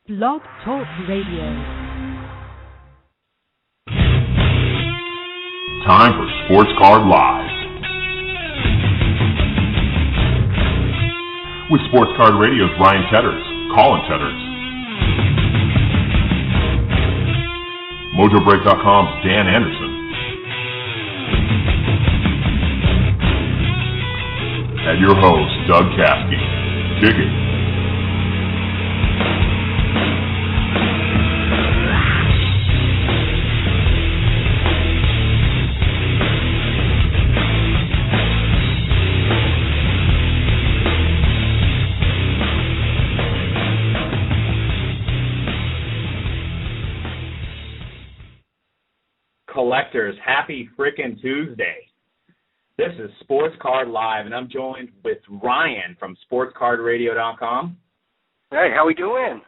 Blog Talk Radio. Time for Sports Card Live. With Sports Card Radio's Ryan Tetters, Colin Tetters, MojoBreak.com's Dan Anderson, and your host, Doug Caskey. Dig it. Collectors, happy frickin' Tuesday. This is Sports Card Live, and I'm joined with Ryan from SportsCardRadio.com. Hey, how we doing?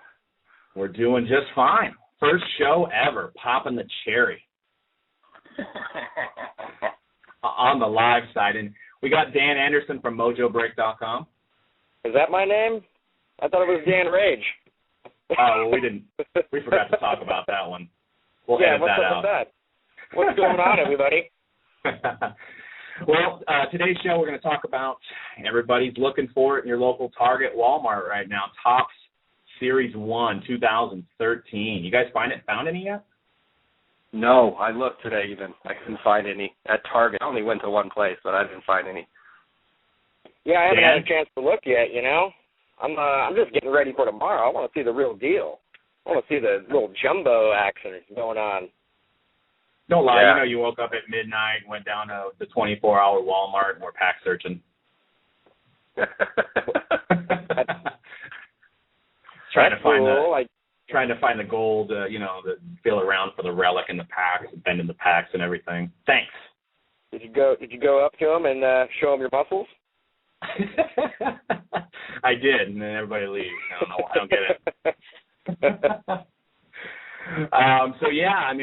We're doing just fine. First show ever, popping the cherry on the live side. And we got Dan Anderson from MojoBreak.com. Is that my name? I thought it was Dan Rage. Oh, well, we forgot to talk about that one. We'll yeah, edit what's that up out. with that? What's going on, everybody? Well, today's show we're going to talk about, everybody's looking for it in your local Target, Walmart right now, Topps Series 1, 2013. You guys found any yet? No, I looked today even. I couldn't find any at Target. I only went to one place, but I didn't find any. Yeah, I haven't had a chance to look yet, you know. I'm just getting ready for tomorrow. I want to see the real deal. I want to see the little jumbo action going on. Don't lie, Yeah. You know you woke up at midnight, went down to the 24-hour Walmart, and were pack searching. Trying to find the gold, feel around for the relic in the packs, bending the packs and everything. Thanks. Did you go up to him and show him your muscles? I did, and then everybody leaves. I don't get it.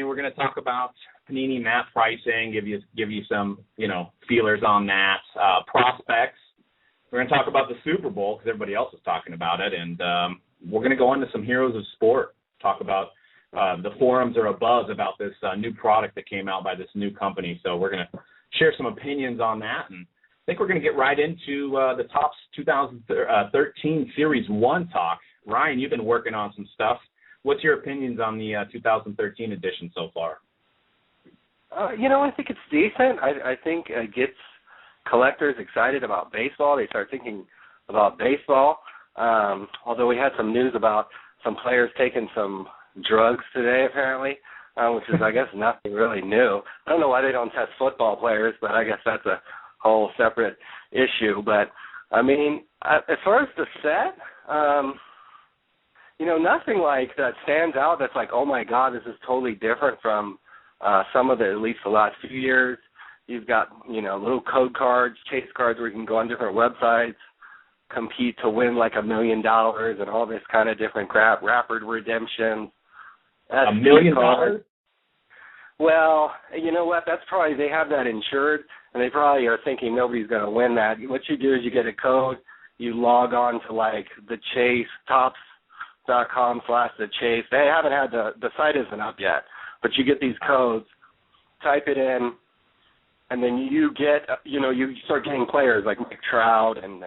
We're going to talk about Panini map pricing, give you some, feelers on that, prospects. We're going to talk about the Super Bowl because everybody else is talking about it, and we're going to go into some heroes of sport, talk about the forums are abuzz about this new product that came out by this new company. So we're going to share some opinions on that, and I think we're going to get right into the Topps 2013 Series 1 talk. Ryan, you've been working on some stuff. What's your opinions on the 2013 edition so far? I think it's decent. I think it gets collectors excited about baseball. They start thinking about baseball. Although we had some news about some players taking some drugs today, apparently, which is, I guess, nothing really new. I don't know why they don't test football players, but I guess that's a whole separate issue. But, as far as the set, nothing like that stands out that's like, oh, my God, this is totally different from some of at least the last few years. You've got, little code cards, chase cards where you can go on different websites, compete to win like $1 million and all this kind of different crap, rapid redemption. $1 million? Well, you know what? That's probably, they have that insured, and they probably are thinking nobody's going to win that. What you do is you get a code, you log on to like the Chase, Topps.com/the Chase. They haven't had the site isn't up yet, but you get these codes, type it in, and then you get, you start getting players like Mike Trout and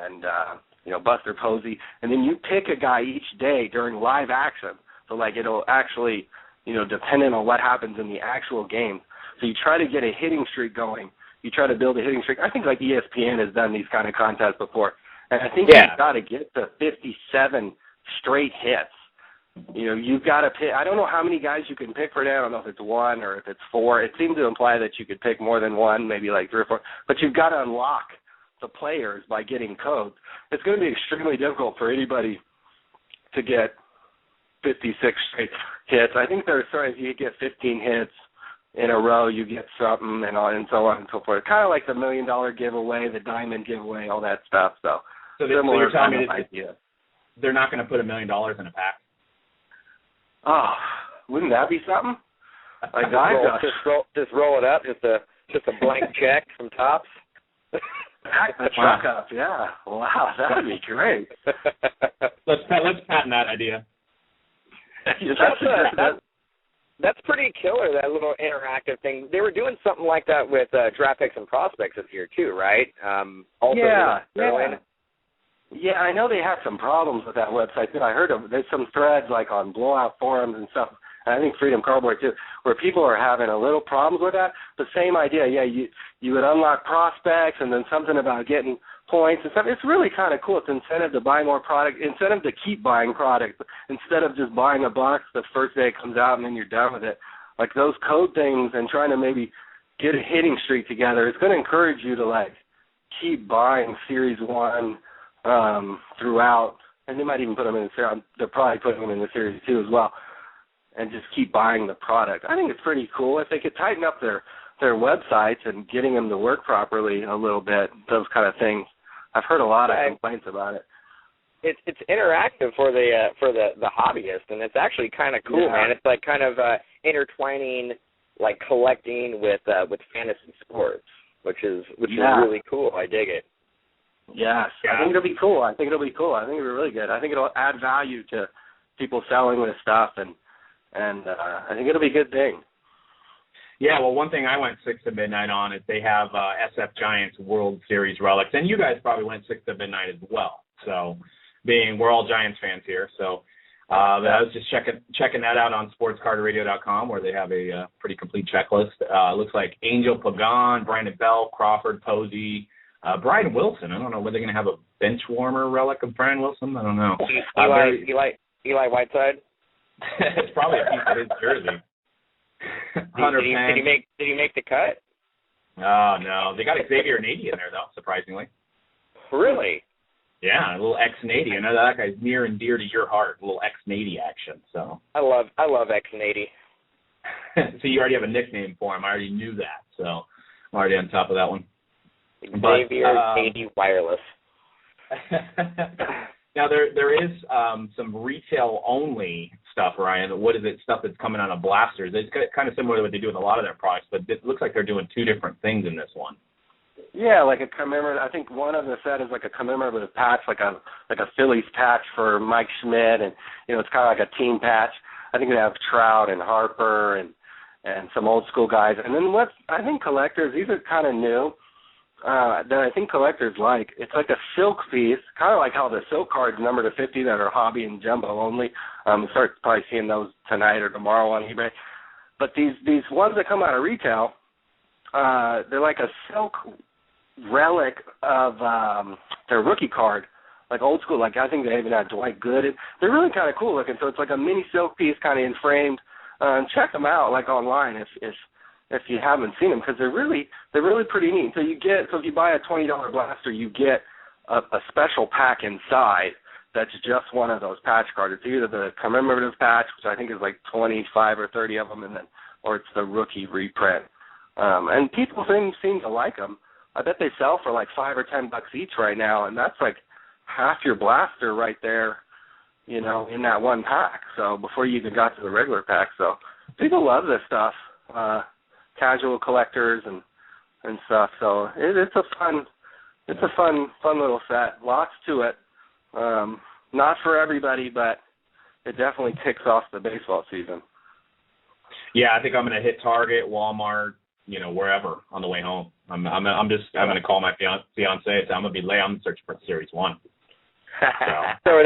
Buster Posey, and then you pick a guy each day during live action. So like it'll actually, depending on what happens in the actual game. So you try to get a hitting streak going. You try to build a hitting streak. I think like ESPN has done these kind of contests before, and I think you've got to get to 57 straight hits. You've got to pick. I don't know how many guys you can pick for that. I don't know if it's one or if it's four. It seemed to imply that you could pick more than one, maybe like 3 or 4. But you've got to unlock the players by getting codes. It's going to be extremely difficult for anybody to get 56 straight hits. I think if you get 15 hits in a row, you get something, and so on and so forth. Kind of like the $1 million giveaway, the diamond giveaway, all that stuff. So you're telling me idea. They're not going to put $1 million in a pack? Oh, wouldn't that be something? Like just roll it up, just a blank check from Topps. A truck up, yeah. Wow, that would be great. Let's patent that idea. That's pretty killer, that little interactive thing. They were doing something like that with draft picks and prospects this year too, right? Yeah, I know they had some problems with that website too. I heard there's some threads like on blowout forums and stuff, and I think Freedom Cardboard too, where people are having a little problems with that. The same idea, you would unlock prospects and then something about getting points and stuff. It's really kind of cool. It's incentive to buy more product, incentive to keep buying product instead of just buying a box the first day it comes out and then you're done with it. Like those code things and trying to maybe get a hitting streak together, it's going to encourage you to like keep buying Series 1 throughout, and they might even put them in the series. They're probably putting them in the Series 2 as well, and just keep buying the product. I think it's pretty cool if they could tighten up their websites and getting them to work properly a little bit. Those kind of things. I've heard a lot of complaints about it. It's interactive for the hobbyist, and it's actually kind of cool, man. It's like kind of intertwining like collecting with fantasy sports, which is really cool. I dig it. Yes, I think it'll be cool. I think it'll be really good. I think it'll add value to people selling this stuff, and I think it'll be a good thing. Yeah, well, one thing I went 6 to midnight on is they have SF Giants World Series relics, and you guys probably went 6 to midnight as well. So, we're all Giants fans here, so I was just checking that out on sportscardradio.com, where they have a pretty complete checklist. Looks like Angel Pagan, Brandon Bell, Crawford, Posey, Brian Wilson. I don't know, were they going to have a bench warmer relic of Brian Wilson? I don't know. Eli Whiteside? It's probably a piece of his jersey. Did he make the cut? Oh, no. They got Xavier Nady in there, though, surprisingly. Really? Yeah, a little ex-Nady. I know that guy's near and dear to your heart, a little ex-Nady action. So I love ex-Nady. So you already have a nickname for him. I already knew that, so I'm already on top of that one. Xavier Nady Wireless. Now, there is some retail-only stuff, Ryan. What is it, stuff that's coming out of blasters? It's kind of similar to what they do with a lot of their products, but it looks like they're doing two different things in this one. Yeah, like a commemorative. I think one of the set is like a commemorative patch, like a Phillies patch for Mike Schmidt, and it's kind of like a team patch. I think they have Trout and Harper and some old school guys. And then what I think collectors, these are kind of new. That I think collectors like. It's like a silk piece, kind of like how the silk cards number to 50 that are hobby and jumbo only. Start probably seeing those tonight or tomorrow on eBay. But these ones that come out of retail, they're like a silk relic of their rookie card, like old school. Like I think they even had Dwight Good. They're really kind of cool looking. So it's like a mini silk piece, kind of framed. And check them out, like online, if you haven't seen them, because they're really pretty neat. So if you buy a $20 blaster, you get a special pack inside that's just one of those patch cards. It's either the commemorative patch, which I think is like 25 or 30 of them, or it's the rookie reprint. And people seem to like them. I bet they sell for like $5 or $10 each right now, and that's like half your blaster right there, in that one pack. So before you even got to the regular pack, so people love this stuff. Casual collectors and stuff. So it's a fun little set. Lots to it. Not for everybody, but it definitely kicks off the baseball season. Yeah, I think I'm going to hit Target, Walmart, wherever on the way home. I'm going to call my fiance. So I'm going to be late. I'm searching for Series 1. So are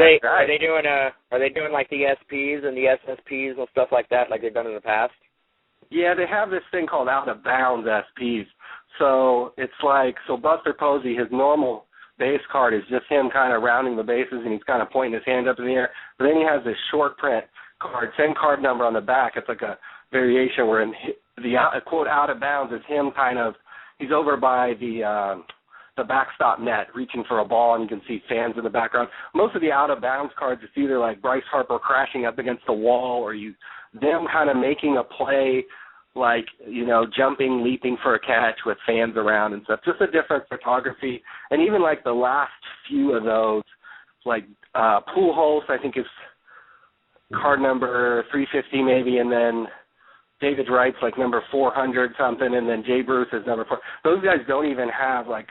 they doing like the SPs and the SSPs and stuff like that, like they've done in the past? Yeah, they have this thing called out of bounds SPs. So it's like, Buster Posey, his normal base card is just him kind of rounding the bases, and he's kind of pointing his hand up in the air. But then he has this short print card, same card number on the back. It's like a variation where the quote out of bounds is him he's over by the backstop net reaching for a ball, and you can see fans in the background. Most of the out of bounds cards, it's either like Bryce Harper crashing up against the wall, or them kind of making a play, like, jumping, leaping for a catch with fans around and stuff. Just a different photography. And even like the last few of those, like Pujols, I think is card number 350 maybe, and then David Wright's like number 400 something, and then Jay Bruce is number 4. Those guys don't even have like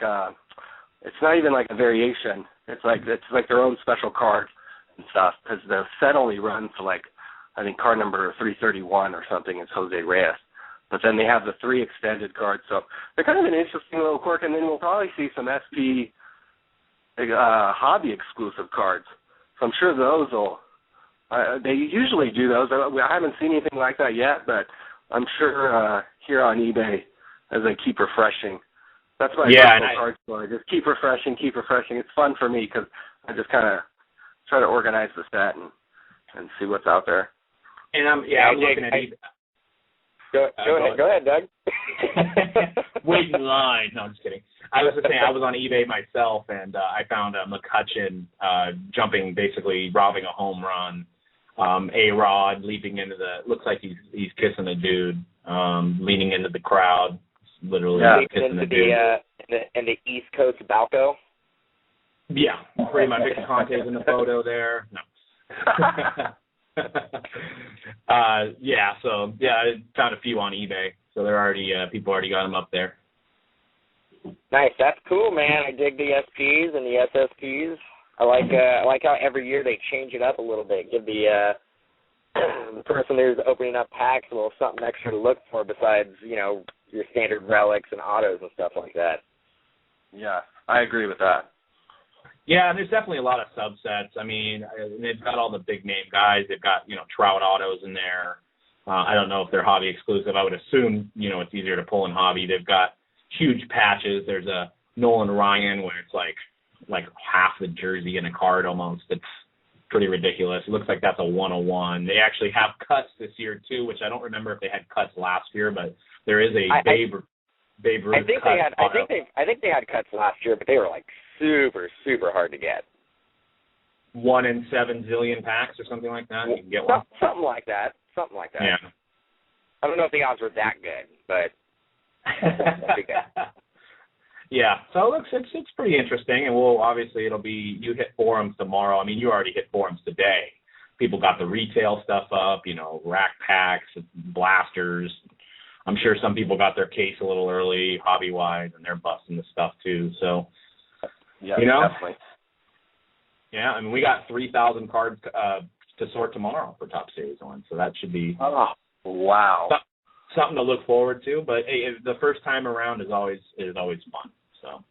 it's not even like a variation. It's like their own special card and stuff, because the set only runs to like I think card number 331 or something is Jose Reyes. But then they have the 3 extended cards, so they're kind of an interesting little quirk. And then we'll probably see some SP hobby exclusive cards. So I'm sure those will. They usually do those. I haven't seen anything like that yet, but I'm sure here on eBay, as they keep refreshing. That's my personal card store. Just keep refreshing. It's fun for me because I just kind of try to organize the set and see what's out there. And I'm looking at eBay. Go ahead, Doug. Wait in line. No, I'm just kidding. I was just saying, I was on eBay myself, and I found McCutchen jumping, basically robbing a home run. A-Rod leaping into looks like he's kissing a dude, leaning into the crowd, literally kissing a dude. In the East Coast Balco? Yeah, pretty much. Conte's in the photo there. No. I found a few on eBay, so they're already people already got them up there. Nice, that's cool, man. I dig the SPs and the SSPs. I like how every year they change it up a little bit, give the person who's opening up packs a little something extra to look for besides your standard relics and autos and stuff like that. Yeah, I agree with that. Yeah, and there's definitely a lot of subsets. I mean, they've got all the big name guys. They've got, Trout autos in there. I don't know if they're hobby exclusive. I would assume, it's easier to pull in hobby. They've got huge patches. There's a Nolan Ryan where it's like half the jersey in a card almost. It's pretty ridiculous. It looks like that's a 101. They actually have cuts this year too, which I don't remember if they had cuts last year, but there is a Babe Ruth I think cut. I think they had cuts last year, but they were like super, super hard to get. 1 in 7 zillion packs or something like that. You can get one. Something like that. Yeah. I don't know if the odds were that good, but that'd be good. Yeah, so it's pretty interesting, and you hit forums tomorrow. I mean, you already hit forums today. People got the retail stuff up, rack packs, blasters. I'm sure some people got their case a little early, hobby-wise, and they're busting the stuff too. So, yeah, definitely. Yeah, I mean, we got 3,000 cards to sort tomorrow for Top Series 1, so that should be something to look forward to. But hey, the first time around is always fun. So,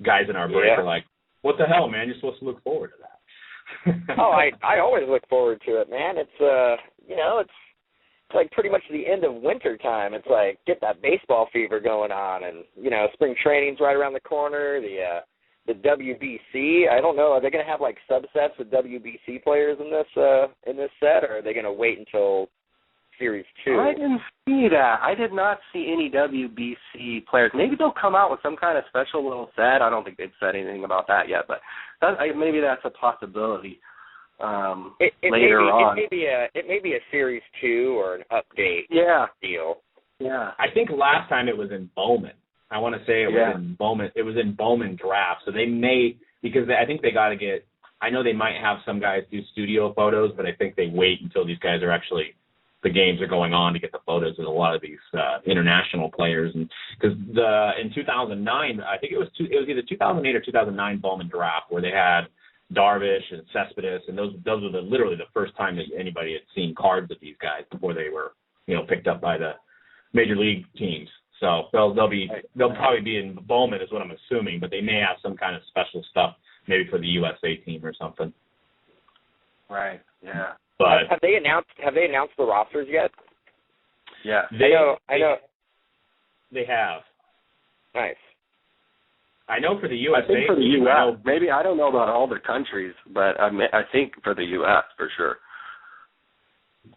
guys in our break are like, "What the hell, man? You're supposed to look forward to that." I always look forward to it, man. It's it's like pretty much the end of winter time. It's like get that baseball fever going on, and spring training's right around the corner. The WBC. I don't know. Are they going to have like subsets with WBC players in this set, or are they going to wait until Series 2? I didn't see that. I did not see any WBC players. Maybe they'll come out with some kind of special little set. I don't think they've said anything about that yet, but maybe that's a possibility. Later on, it may be a Series 2 or an update. Deal. Yeah. I think last time it was in Bowman. I want to say it was in Bowman. It was in Bowman draft. So they may, because I think they got to get. I know they might have some guys do studio photos, but I think they wait until these guys are actually, the games are going on to get the photos of a lot of these international players. And because in 2009, I think it was either 2008 or 2009 Bowman draft where they had Darvish and Cespedes, and those were literally the first time that anybody had seen cards of these guys before they were picked up by the major league teams. So they'll probably be in Bowman is what I'm assuming, but they may have some kind of special stuff maybe for the USA team or something. Right. Yeah. But have they announced the rosters yet? Yeah. I know. They have. Nice. I know for the USA. I think for the U.S. Maybe I don't know about all the countries, but I think for the U.S. for sure.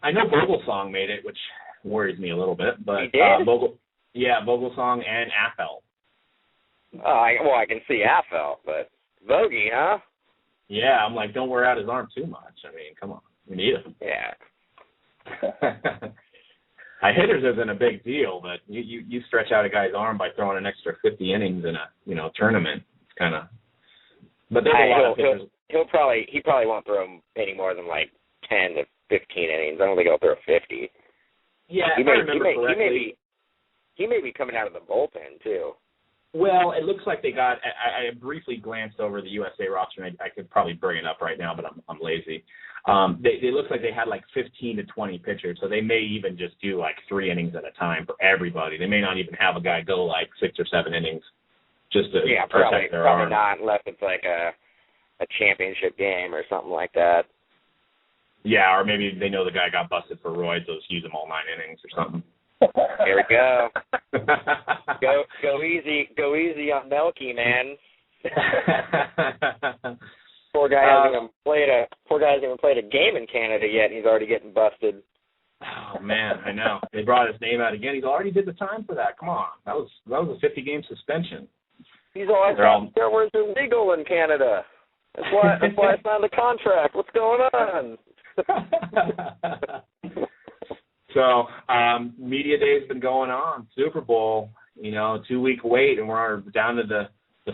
I know Vogelsong made it, which worries me a little bit, but he did? Vogelsong and Affel. I can see Affel, but Vogie, huh? Yeah, I'm like, don't wear out his arm too much. I mean, come on, we need him. Yeah. Hitters isn't a big deal, but you stretch out a guy's arm by throwing an extra 50 innings in a tournament. It's kind of. But there's a lot of pitchers. He probably won't throw any more than like 10 to 15 innings. I don't think he'll throw 50. Yeah, if I remember correctly. He may be coming out of the bullpen, too. Well, it looks like they got – I briefly glanced over the USA roster, and I could probably bring it up right now, but I'm lazy. They look like they had like 15 to 20 pitchers, so they may even just do like 3 innings at a time for everybody. They may not even have a guy go like 6 or 7 innings just to protect their probably arm. not, unless it's like a championship game or something like that. Yeah, or maybe they know the guy got busted for roids, so just use him all 9 innings or something. Here we go. Go easy on Melky, man. Poor guy hasn't even played a game in Canada yet, and he's already getting busted. Oh man, I know. They brought his name out again. He's already did the time for that. Come on, that was a 50-game suspension. He's all, I thought steroids are legal in Canada. That's why I signed the contract. What's going on? So, media day's been going on. Super Bowl, 2-week wait, and we're down to the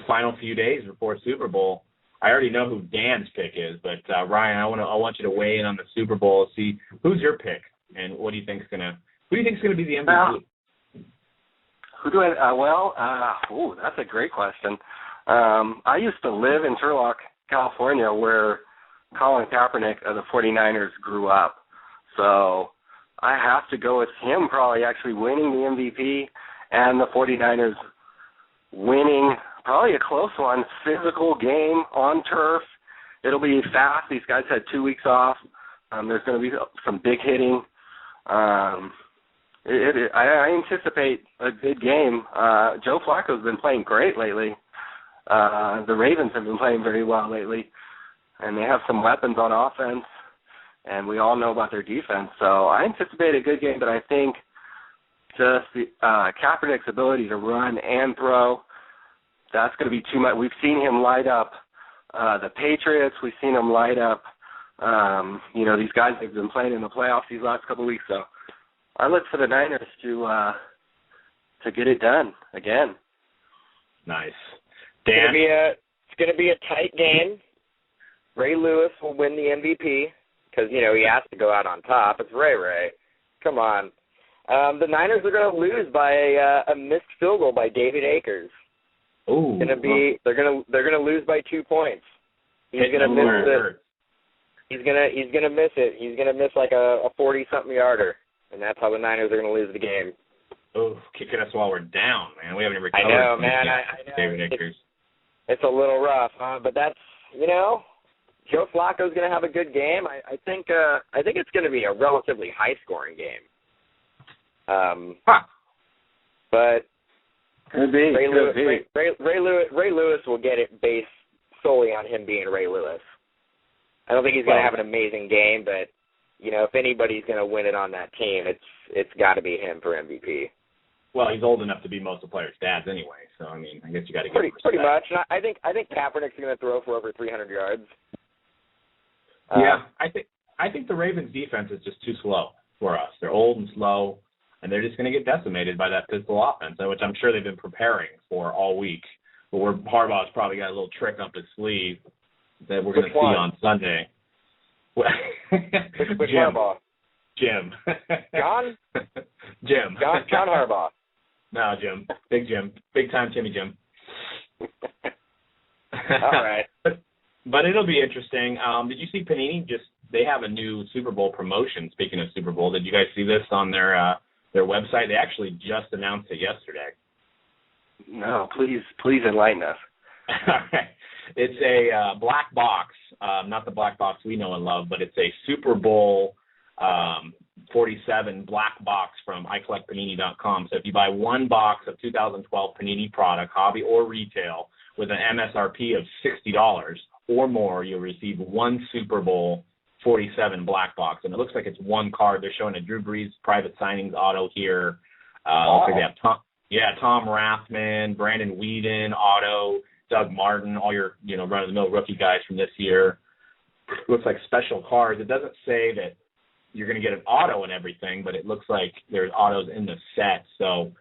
final few days before Super Bowl. I already know who Dan's pick is, but Ryan, I want you to weigh in on the Super Bowl. See who's your pick, and what do you think's gonna be the MVP? Who do I? That's a great question. I used to live in Turlock, California, where Colin Kaepernick of the 49ers grew up. So I have to go with him probably actually winning the MVP and the 49ers winning probably a close one, physical game on turf. It'll be fast. These guys had 2 weeks off. There's going to be some big hitting. I anticipate a good game. Joe Flacco's been playing great lately. The Ravens have been playing very well lately, and they have some weapons on offense, and we all know about their defense. So I anticipate a good game, but I think just Kaepernick's ability to run and throw, that's going to be too much. We've seen him light up the Patriots. We've seen him light up, these guys that have been playing in the playoffs these last couple of weeks. So I look for the Niners to get it done again. Nice. Dan? It's going to be a tight game. Ray Lewis will win the MVP because, he has to go out on top. It's Ray. Come on. The Niners are going to lose by a missed field goal by David Akers. Ooh. They're going to lose by 2 points. He's going to miss it. He's going to miss it. He's going to miss like a 40-something yarder, and that's how the Niners are going to lose the game. Oh, kicking us while we're down, man. We haven't even recovered. I know, man. I know. David Akers. It's a little rough, but that's Joe Flacco's going to have a good game. I think it's going to be a relatively high-scoring game. But could be. Ray Lewis will get it based solely on him being Ray Lewis. I don't think he's going to have an amazing game, but if anybody's going to win it on that team, it's got to be him for MVP. Well, he's old enough to be most of the players' dads anyway, so I guess you got to give him pretty much. And I think Kaepernick's going to throw for over 300 yards. Yeah, I think the Ravens' defense is just too slow for us. They're old and slow, and they're just going to get decimated by that physical offense, which I'm sure they've been preparing for all week. But Harbaugh's probably got a little trick up his sleeve that we're going to see on Sunday. Which Jim. Harbaugh? Jim. John? Jim. John Harbaugh. No, Jim. Big Jim. Big time Timmy Jim. All right. But it'll be interesting. Did you see Panini? They have a new Super Bowl promotion. Speaking of Super Bowl, did you guys see this on their website? They actually just announced it yesterday. No, please enlighten us. All right. It's a black box, not the black box we know and love, but it's a Super Bowl 47 black box from iCollectPanini.com. So if you buy one box of 2012 Panini product, hobby or retail, with an MSRP of $60 or more, you'll receive one Super Bowl 47 black box. And it looks like it's one card. They're showing a Drew Brees private signings auto here. Looks like they have Tom Rathman, Brandon Whedon, auto, Doug Martin, all your run-of-the-mill rookie guys from this year. Looks like special cards. It doesn't say that you're going to get an auto and everything, but it looks like there's autos in the set. So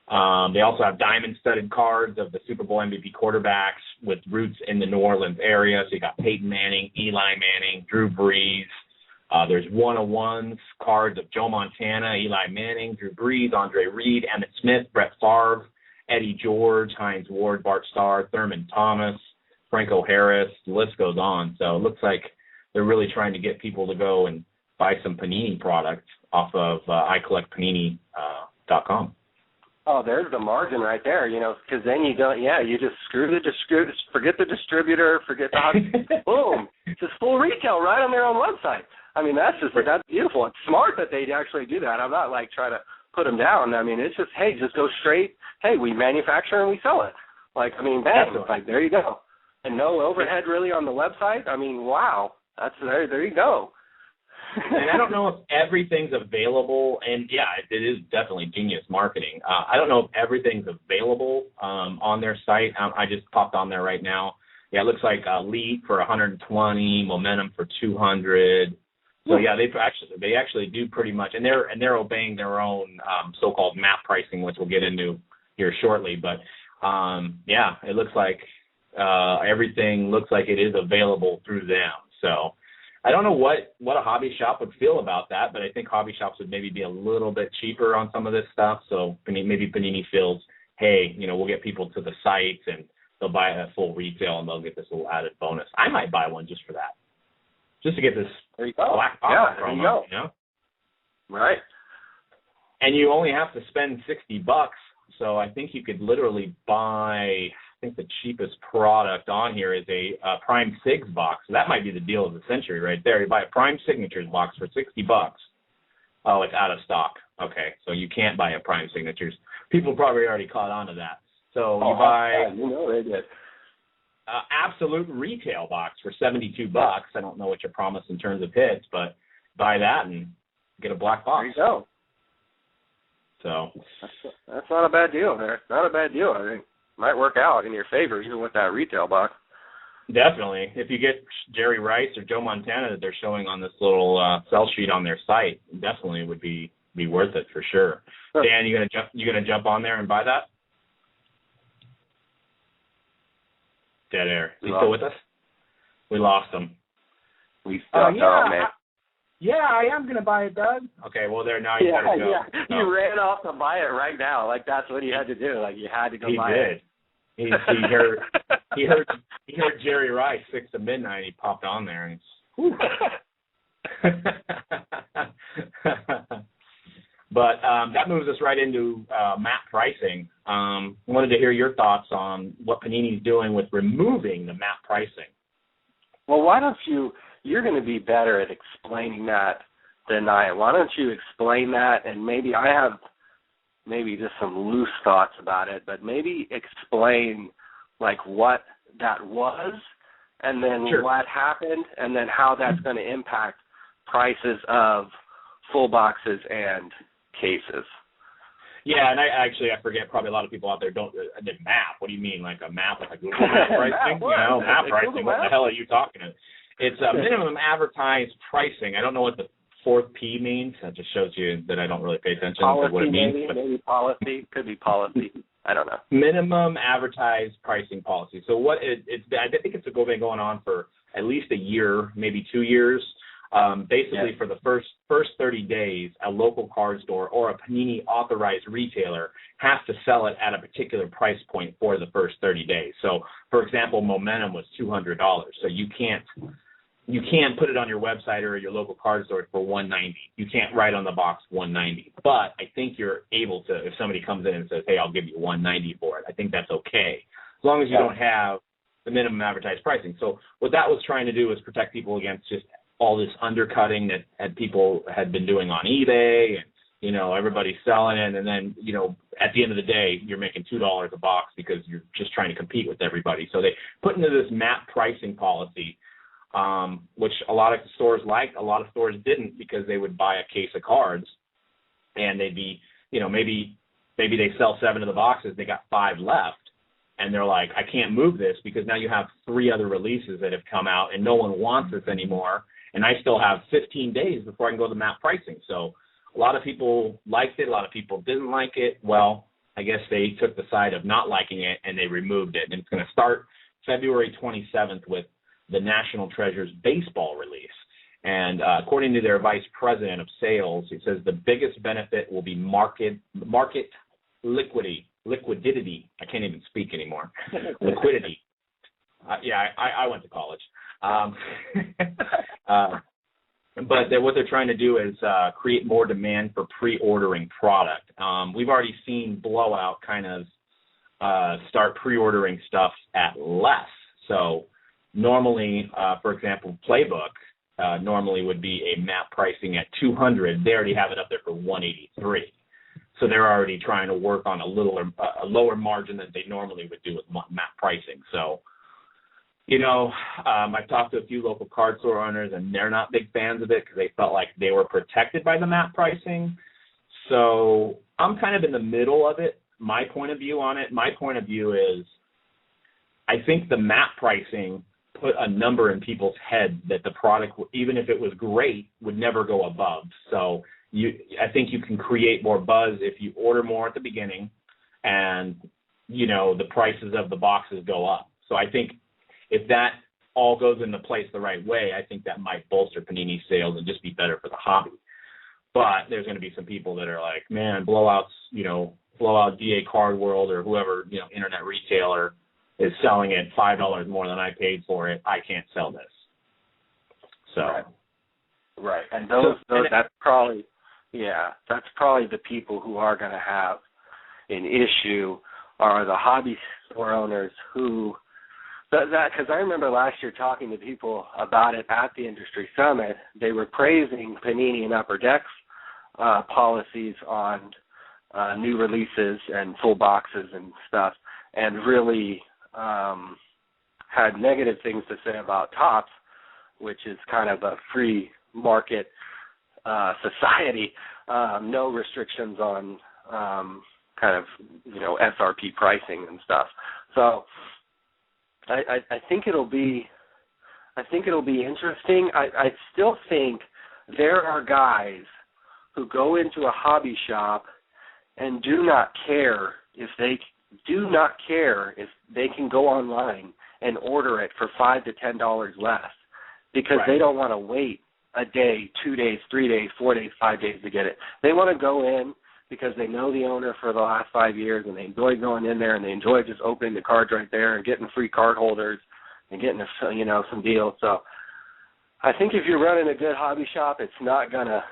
they also have diamond-studded cards of the Super Bowl MVP quarterbacks with roots in the New Orleans area. So you got Peyton Manning, Eli Manning, Drew Brees. There's 101s cards of Joe Montana, Eli Manning, Drew Brees, Andre Reed, Emmitt Smith, Brett Favre, Eddie George, Hines Ward, Bart Starr, Thurman Thomas, Franco Harris. The list goes on. So it looks like they're really trying to get people to go and buy some Panini product off of icollectpanini.com. Oh, there's the margin right there, because then you just screw the distributor, forget the distributor, forget the boom, just full retail right on their own website. I mean, that's beautiful. It's smart that they actually do that. I'm not like trying to put them down. I mean, it's just, hey, just go straight. Hey, we manufacture and we sell it. Like, I mean, bang, like there you go, and no overhead really on the website. I mean, wow, that's there you go. And I don't know if everything's available, and yeah, it is definitely genius marketing. I don't know if everything's available on their site. I just popped on there right now. Yeah, it looks like Elite for 120, Momentum for 200. So yeah, they actually do pretty much, and they're obeying their own so-called map pricing, which we'll get into here shortly. But yeah, it looks like everything looks like it is available through them. So I don't know what a hobby shop would feel about that, but I think hobby shops would maybe be a little bit cheaper on some of this stuff. So maybe Panini feels, hey, we'll get people to the sites and they'll buy a full retail and they'll get this little added bonus. I might buy one just for that, just to get this black box promo. Right. And you only have to spend $60, so I think you could literally buy. I think the cheapest product on here is a Prime Sigs box. So that might be the deal of the century right there. You buy a Prime Signatures box for $60. Oh, it's out of stock. Okay, so you can't buy a Prime Signatures. People probably already caught on to that. So you buy they did. Absolute Retail box for $72. I don't know what you promise in terms of hits, but buy that and get a black box. There you go. So that's not a bad deal there. Not a bad deal, I think. Might work out in your favor, even with that retail box. Definitely. If you get Jerry Rice or Joe Montana that they're showing on this little sell sheet on their site, definitely would be worth it for sure. Dan, you gonna jump on there and buy that? Dead air. Is he still with us? We lost him. We stuck man. I am going to buy it, Doug. Okay, well, there, now you got to go. Yeah. You ran off to buy it right now. Like, that's what you had to do. Like, you had to go buy it. He heard Jerry Rice 6 to midnight. He popped on there, and But that moves us right into map pricing. Wanted to hear your thoughts on what Panini's doing with removing the map pricing. Well, why don't you're going to be better at explaining that than I am. Why don't you explain that? And maybe I have just some loose thoughts about it, but maybe explain like what that was and then what happened and then how that's going to impact prices of full boxes and cases. Yeah, and I forget, probably a lot of people out there don't map. What do you mean, like a map, like a Google map pricing? Map pricing. What the hell are you talking about? It's a minimum advertised pricing. I don't know what the fourth P means. That just shows you that I don't really pay attention to what it means. Maybe policy. Could be policy. I don't know. Minimum advertised pricing policy. So what it's I think it's been going on for at least a year, maybe 2 years. Basically, for the first 30 days, a local card store or a Panini authorized retailer has to sell it at a particular price point for the first 30 days. So, for example, Momentum was $200. So you can't put it on your website or your local card store for $190. You can't write on the box $190. But I think you're able to, if somebody comes in and says, hey, I'll give you $190 for it, I think that's okay, as long as you don't have the minimum advertised pricing. So what that was trying to do was protect people against just all this undercutting that people had been doing on eBay, and everybody's selling it, and then at the end of the day you're making $2 a box because you're just trying to compete with everybody. So they put into this map pricing policy, which a lot of stores liked, a lot of stores didn't, because they would buy a case of cards and they'd be maybe they sell 7 of the boxes, they got 5 left. And they're like, I can't move this because now you have 3 other releases that have come out and no one wants this anymore. And I still have 15 days before I can go to map pricing. So a lot of people liked it. A lot of people didn't like it. Well, I guess they took the side of not liking it and they removed it. And it's going to start February 27th with the National Treasures baseball release. And according to their vice president of sales, it says the biggest benefit will be market liquidity. I can't even speak anymore. Liquidity. I went to college. But what they're trying to do is create more demand for pre-ordering product. We've already seen Blowout kind of start pre-ordering stuff at less. So normally, for example, Playbook normally would be a map pricing at $200. They already have it up there for $183. So they're already trying to work on a lower margin than they normally would do with map pricing. So, I've talked to a few local card store owners, and they're not big fans of it because they felt like they were protected by the map pricing. So I'm kind of in the middle of it. My point of view on it, is I think the map pricing put a number in people's heads that the product, even if it was great, would never go above. So I think you can create more buzz if you order more at the beginning and, the prices of the boxes go up. So I think if that all goes into place the right way, I think that might bolster Panini sales and just be better for the hobby. But there's going to be some people that are like, man, Blowout DA Card World or whoever, internet retailer is selling it $5 more than I paid for it. I can't sell this. So. Right. And that's probably the people who are going to have an issue are the hobby store owners who, because I remember last year talking to people about it at the Industry Summit. They were praising Panini and Upper Deck's policies on new releases and full boxes and stuff, and really had negative things to say about Topps, which is kind of a free market society, no restrictions on kind of SRP pricing and stuff. So I think it'll be interesting. I still think there are guys who go into a hobby shop and do not care if they can go online and order it for $5 to $10 less because they don't want to wait a day, 2 days, 3 days, 4 days, 5 days to get it. They want to go in because they know the owner for the last 5 years and they enjoy going in there and they enjoy just opening the cards right there and getting free card holders and getting some deals. So I think if you're running a good hobby shop, it's not gonna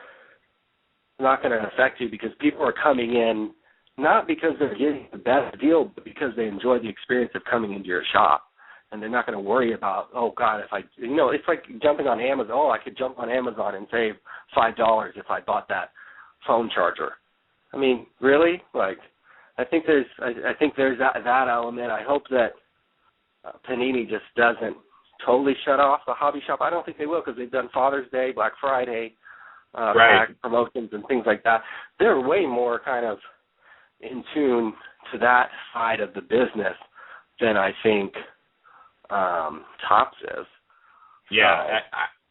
affect you because people are coming in not because they're getting the best deal, but because they enjoy the experience of coming into your shop. And they're not going to worry about, oh, God, if it's like jumping on Amazon. Oh, I could jump on Amazon and save $5 if I bought that phone charger. I mean, really? Like, I think there's that element. I hope that Panini just doesn't totally shut off the hobby shop. I don't think they will because they've done Father's Day, Black Friday, pack promotions and things like that. They're way more kind of in tune to that side of the business than I think Topps is. Yeah,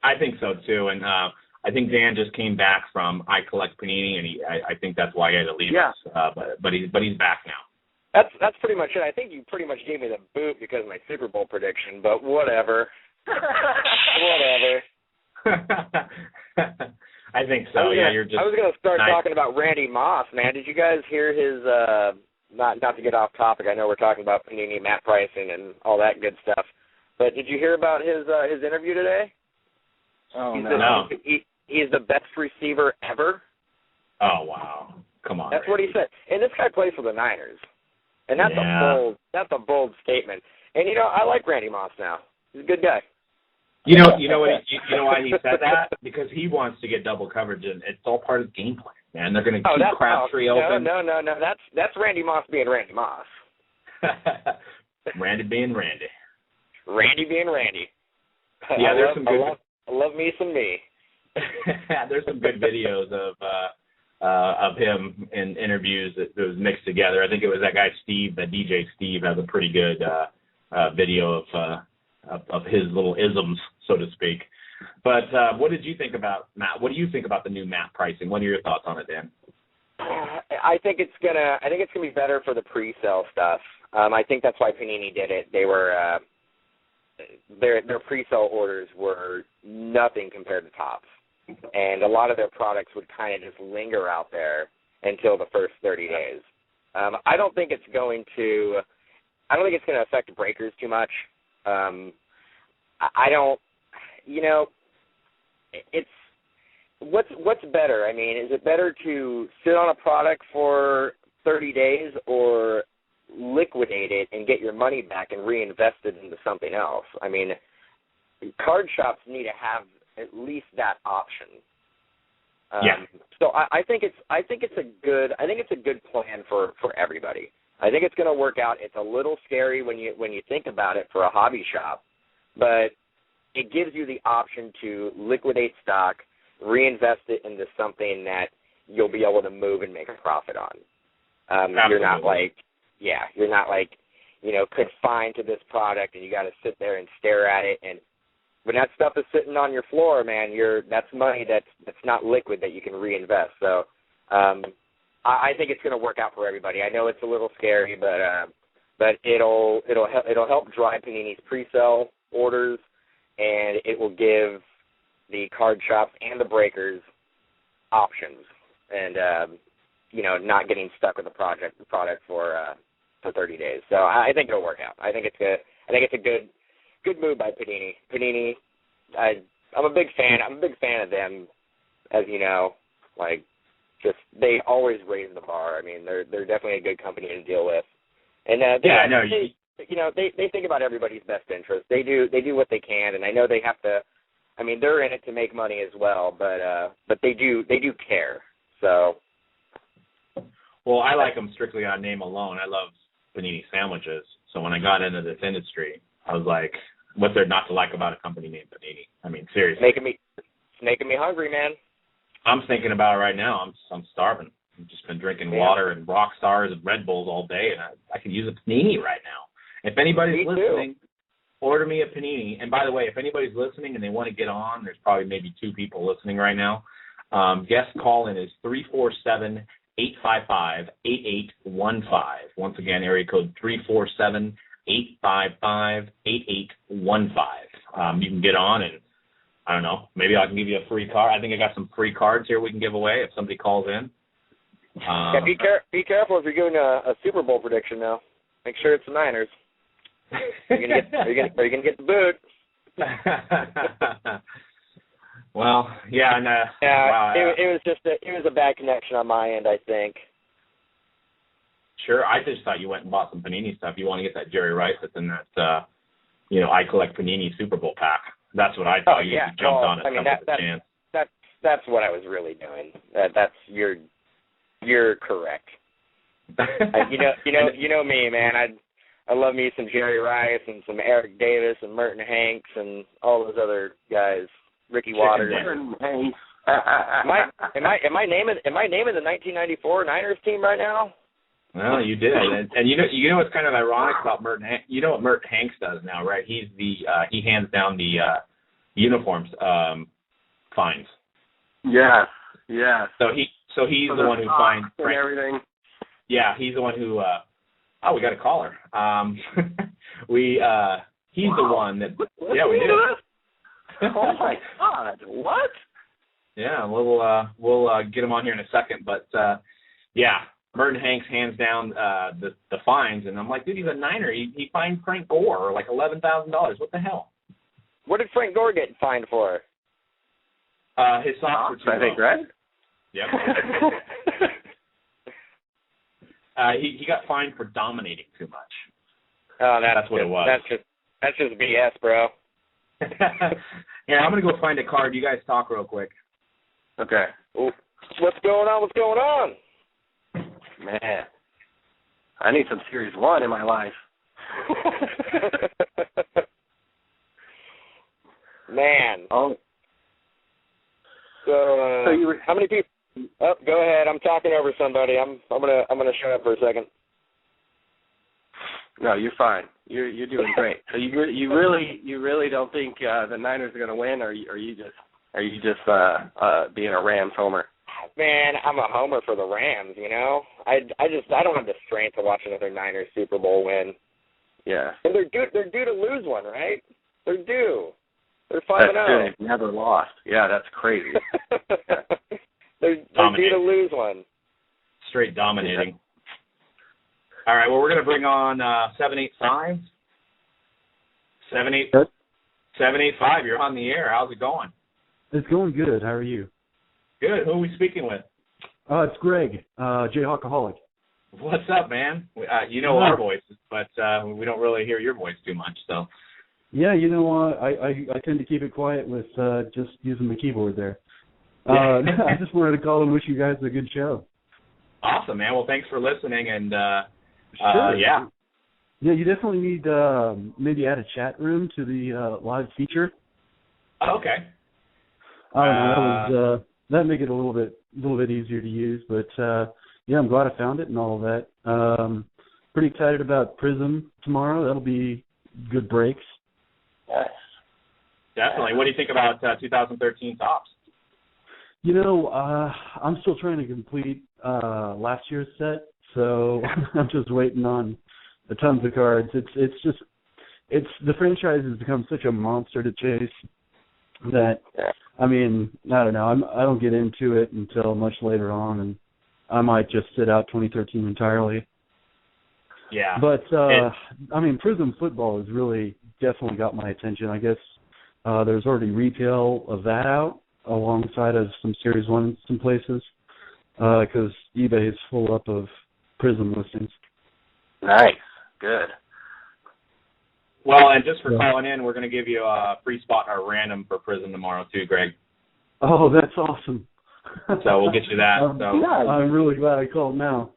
I think so too. And I think Dan just came back from I Collect Panini, and I think that's why he had to leave us. But he's back now. That's pretty much it. I think you pretty much gave me the boot because of my Super Bowl prediction, but whatever. Whatever. I think so. I was going to start talking about Randy Moss, man. Did you guys hear his? Not to get off topic. I know we're talking about Panini map pricing and all that good stuff, but did you hear about his interview today? Oh, no. He's the best receiver ever. Oh, wow. Come on. That's Randy. what he said. And this guy plays for the Niners. And that's a bold statement. And I like Randy Moss now. He's a good guy. You know why he said that? Because he wants to get double coverage, and it's all part of the game plan, man. They're going to keep Crabtree open. No. That's Randy Moss being Randy Moss. Randy being Randy. Randy being Randy. Yeah, I love me some me. There's some good videos of him in interviews that was mixed together. I think it was that guy Steve, that DJ Steve, has a pretty good video of his little isms, so to speak. But what did you think about Matt? What do you think about the new map pricing? What are your thoughts on it, Dan? I think it's gonna be better for the pre-sale stuff. I think that's why Panini did it. They were their pre-sale orders were nothing compared to Topps, and a lot of their products would kind of just linger out there until the first 30 days. I don't think it's going to affect breakers too much. I don't, it's what's better? I mean, is it better to sit on a product for 30 days or liquidate it and get your money back and reinvest it into something else? I mean, card shops need to have at least that option. So I think it's a good plan for everybody. I think it's going to work out. It's a little scary when you think about it for a hobby shop, but it gives you the option to liquidate stock, reinvest it into something that you'll be able to move and make a profit on. You're not like confined to this product and you got to sit there and stare at it. And when that stuff is sitting on your floor, man, that's money that's not liquid that you can reinvest. So I think it's going to work out for everybody. I know it's a little scary, but it'll help drive Panini's pre-sale orders, and it will give the card shops and the breakers options, and not getting stuck with the product for 30 days. So I think it'll work out. I think it's a good move by Panini. Panini, I'm a big fan. I'm a big fan of them, as you know. Like, just they always raise the bar. I mean, they're definitely a good company to deal with. And they think about everybody's best interest. They do what they can, and I know they have to. I mean, they're in it to make money as well, but they do care. So. Well, I like them strictly on name alone. I love panini sandwiches. So when I got into this industry, I was like, what's there not to like about a company named Panini? I mean, seriously. It's making me hungry, man. I'm thinking about it right now. I'm starving. I've just been drinking water and Rock Stars and Red Bulls all day, and I could use a panini right now. If anybody's listening, order me a panini. And by the way, if anybody's listening and they want to get on, there's probably maybe 2 people listening right now. Guest call-in is 347-855-8815. Once again, area code 347-855-8815. You can get on and, I don't know, maybe I can give you a free card. I think I got some free cards here we can give away if somebody calls in. Be careful if you're doing a Super Bowl prediction now. Make sure it's the Niners. Are you gonna get the boot? Well, yeah, and wow, it was a bad connection on my end, I think. Sure, I just thought you went and bought some Panini stuff. You want to get that Jerry Rice that's in that, I collect Panini Super Bowl pack. That's what I thought. You jumped on it. That's what I was really doing. You're correct. You know me, man. I love me some Jerry Rice and some Eric Davis and Merton Hanks and all those other guys. Ricky Waters. Merton Hanks. Am I naming the 1994 Niners team right now? Well, you did, and you know what's kind of ironic about Merton? You know what Merton Hanks does now, right? He's he hands down the uniforms fines. Yeah. So he's the one who finds everything. Yeah, he's the one who. We got a caller. He's the one that. Yeah, we did. Oh my God! What? Yeah, we'll get him on here in a second, but yeah. Merton Hanks hands down the fines, and I'm like, dude, he's a Niner. He fined Frank Gore like $11,000. What the hell? What did Frank Gore get fined for? His socks were too low. I think, right? Yep. He got fined for dominating too much. Oh, that's what it was. That's just BS, bro. Here, I'm gonna go find a card. You guys talk real quick. Okay. Ooh. What's going on? Man, I need some Series 1 in my life. Man. Oh. So you were, how many people? Oh, go ahead. I'm talking over somebody. I'm gonna shut up for a second. No, you're fine. You're doing great. So you really don't think the Niners are gonna win, or are you just being a Rams homer? Man, I'm a homer for the Rams, I don't have the strength to watch another Niners Super Bowl win. Yeah. And they're due to lose one, right? They're due. They're 5-0. They've never lost. Yeah, that's crazy. They're due to lose one. Straight dominating. Yeah. All right, well, we're going to bring on 785. 785, you're on the air. How's it going? It's going good. How are you? Good. Who are we speaking with? It's Greg, Jayhawkaholic. What's up, man? You know our voices, but we don't really hear your voice too much. So. Yeah, you know what? I tend to keep it quiet with just using the keyboard there. I just wanted to call and wish you guys a good show. Awesome, man. Well, thanks for listening, and sure. yeah. Yeah, you definitely need maybe add a chat room to the live feature. Okay. I don't know. That'd make it a little bit easier to use, but yeah, I'm glad I found it and all of that. Pretty excited about Prism tomorrow. That'll be good breaks. Yes. Definitely. What do you think about 2013 Tops? You know, I'm still trying to complete last year's set, so I'm just waiting on the tons of cards. It's the franchise has become such a monster to chase that, I mean, I don't know. I don't get into it until much later on, and I might just sit out 2013 entirely. Yeah. But I mean, Prism Football has really definitely got my attention. I guess there's already retail of that out alongside of some Series 1 some places because eBay is full up of Prism listings. Nice. Good. Well, and just for calling in, we're going to give you a free spot in our random for Prism tomorrow too, Greg. Oh, that's awesome. So we'll get you that. I'm really glad I called now.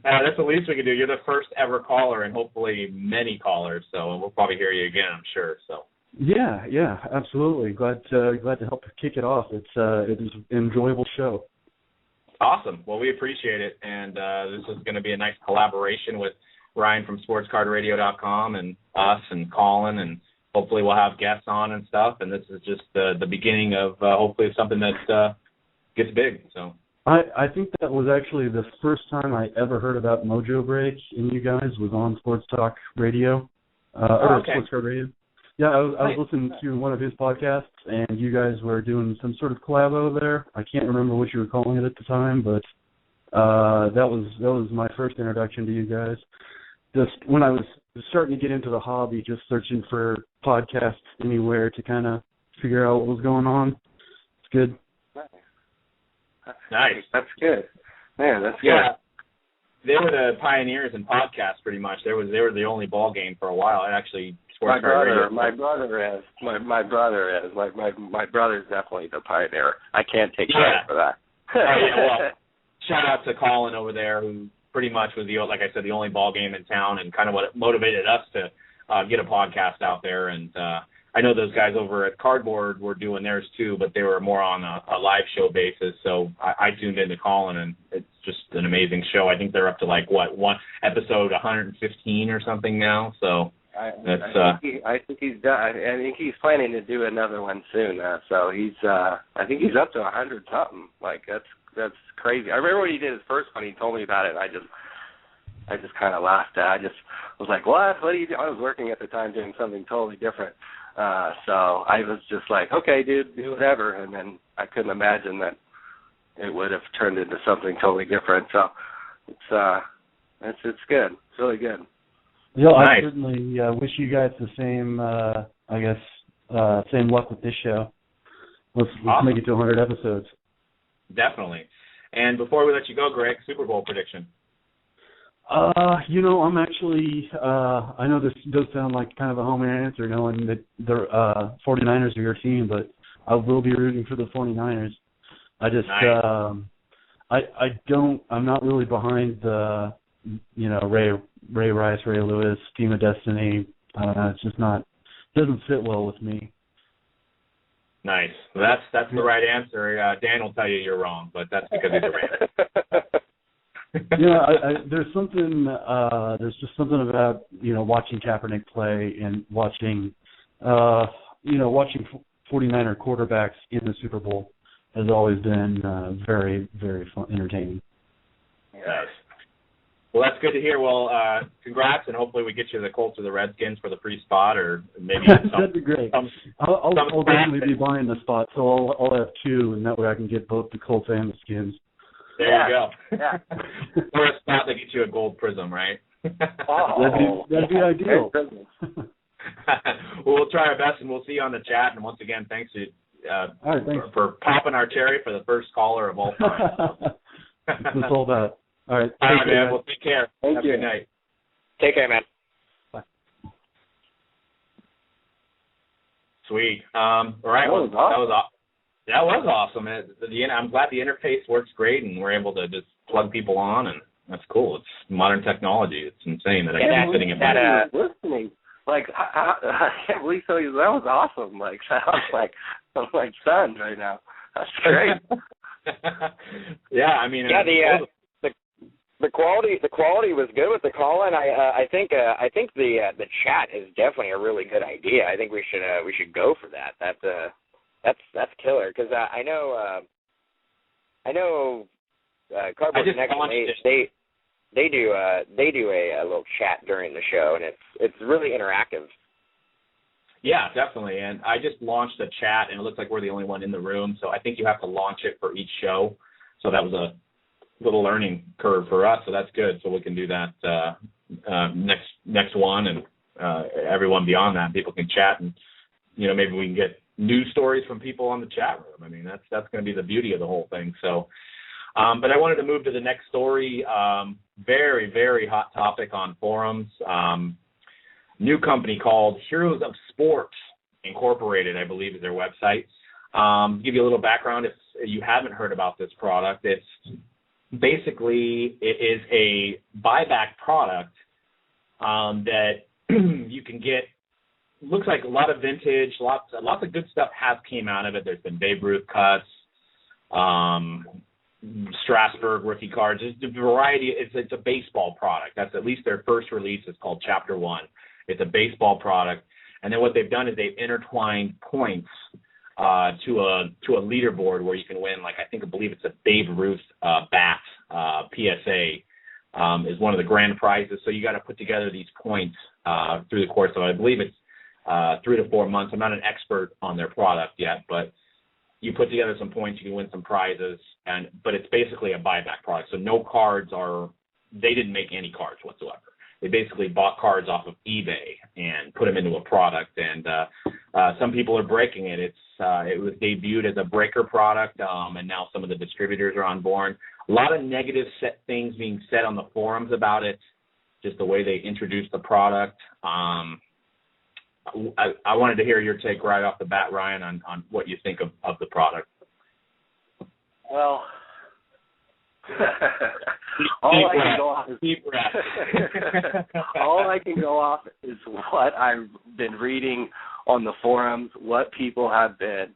That's the least we can do. You're the first ever caller, and hopefully many callers. So we'll probably hear you again, I'm sure. So. Yeah, absolutely. Glad to help kick it off. It is an enjoyable show. Awesome. Well, we appreciate it, and this is going to be a nice collaboration with Ryan from SportsCardRadio.com and us and Colin, and hopefully we'll have guests on and stuff. And this is just the beginning of hopefully something that gets big. So. I think that was actually the first time I ever heard about Mojo Break and you guys was on Sports Talk Radio, Sports Card Radio. Yeah, I was listening to one of his podcasts, and you guys were doing some sort of collab over there. I can't remember what you were calling it at the time, but that was my first introduction to you guys. Just when I was starting to get into the hobby, just searching for podcasts anywhere to kind of figure out what was going on. It's good. Nice. That's good. Man, that's good. Yeah. They were the pioneers in podcasts, pretty much. They were the only ball game for a while. Actually, My brother is. My brother's definitely the pioneer. I can't take credit for that. Well, shout out to Colin over there, who pretty much was like I said, the only ball game in town, and kind of what motivated us to get a podcast out there. And I know those guys over at Cardboard were doing theirs too, but they were more on a live show basis. So I tuned into Colin, and it's just an amazing show. I think they're up to one episode 115 or something now. So. I think he's done. I think he's planning to do another one soon. So he's. I think he's up to 100 something. Like that's crazy. I remember when he did his first one. He told me about it. And I just kind of laughed. I just was like, "What? What do you do?" I was working at the time doing something totally different. So I was just like, "Okay, dude, do whatever." And then I couldn't imagine that it would have turned into something totally different. So it's good. It's really good. Yeah, nice. I certainly wish you guys the same, same luck with this show. Let's awesome. Make it to 100 episodes. Definitely. And before we let you go, Greg, Super Bowl prediction. I'm actually, I know this does sound like kind of a homey answer, knowing that the 49ers are your team, but I will be rooting for the 49ers. I just, nice. I'm not really behind the, Ray Rice, Ray Lewis, Team of Destiny. It's just doesn't fit well with me. Nice. Well, that's the right answer. Dan will tell you you're wrong, but that's because he's a Raider. There's something. There's just something about watching Kaepernick play and watching 49er quarterbacks in the Super Bowl has always been very, very fun, entertaining. Nice. Well, that's good to hear. Well, congrats, and hopefully we get you the Colts or the Redskins for the free spot, or maybe that'd be great. I'll definitely be buying the spot, so I'll have two, and that way I can get both the Colts and the Skins. There you go. Yeah. Or a spot that gets you a gold prism, right? That'd be ideal. We'll try our best, and we'll see you on the chat. And once again, thanks to all right, thanks. for popping our cherry for the first caller of all time. That's what it's all about. All right. All right, man. Well, take care. Thank Have you. a good night. Take care, man. Sweet. All right. That was awesome. I'm glad the interface works great, and we're able to just plug people on, and that's cool. It's modern technology. It's insane that I'm sitting in that. Listening, like I can't believe that was awesome. Like I'm like stunned right now. That's great. Yeah, I mean, the quality was good with the call in. I think the chat is definitely a really good idea. I think we should go for that. That's killer, because I know Cardboard Connection, they do a little chat during the show, and it's really interactive. Yeah, definitely. And I just launched a chat, and it looks like we're the only one in the room. So I think you have to launch it for each show. So that was a little learning curve for us. So that's good. So we can do that next one, and everyone beyond that, people can chat, and maybe we can get news stories from people on the chat room. I mean, that's going to be the beauty of the whole thing. So, but I wanted to move to the next story. Very, very hot topic on forums. New company called Heroes of Sport Incorporated, I believe, is their website. To give you a little background, if you haven't heard about this product, it is a buyback product that you can get. Looks like a lot of vintage, lots of good stuff has came out of it. There's been Babe Ruth cuts, Strasburg rookie cards. There's a variety. It's a baseball product. That's at least their first release. It's called Chapter 1. It's a baseball product, and then what they've done is they've intertwined points to a leaderboard where you can win. I believe it's a Babe Ruth bat PSA is one of the grand prizes. So you got to put together these points through the course of, I believe it's 3 to 4 months. I'm not an expert on their product yet, but you put together some points, you can win some prizes, but it's basically a buyback product. So no cards they didn't make any cards whatsoever. They basically bought cards off of eBay and put them into a product, and some people are breaking it. It was debuted as a breaker product, and now some of the distributors are on board. A lot of negative things being said on the forums about it, just the way they introduced the product. I wanted to hear your take right off the bat, Ryan, on what you think of the product. Well, all I can go off is what I've been reading on the forums, what people have been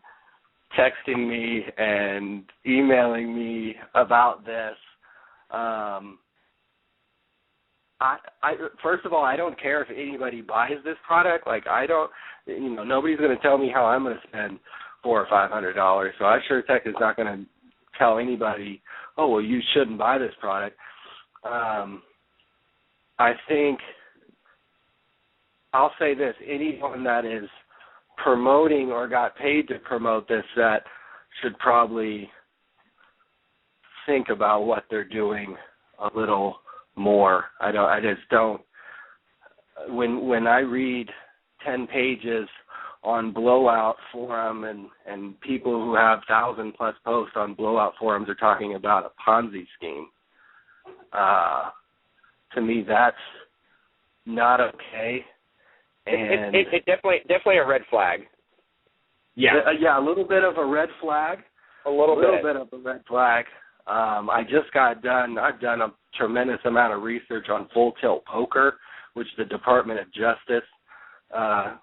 texting me and emailing me about this. First of all, I don't care if anybody buys this product. Nobody's going to tell me how I'm going to spend $400 or $500. So SureTech is not going to tell anybody, oh, well, you shouldn't buy this product. I think I'll say this: anyone that is promoting or got paid to promote this set should probably think about what they're doing a little more. I just don't. When I read 10 pages on Blowout Forum and people who have 1,000+ posts on Blowout Forums are talking about a Ponzi scheme, to me that's not okay. And it's definitely a red flag. Yeah, a little bit of a red flag. A little bit of a red flag. I just got done. I've done a tremendous amount of research on Full Tilt Poker, which the Department of Justice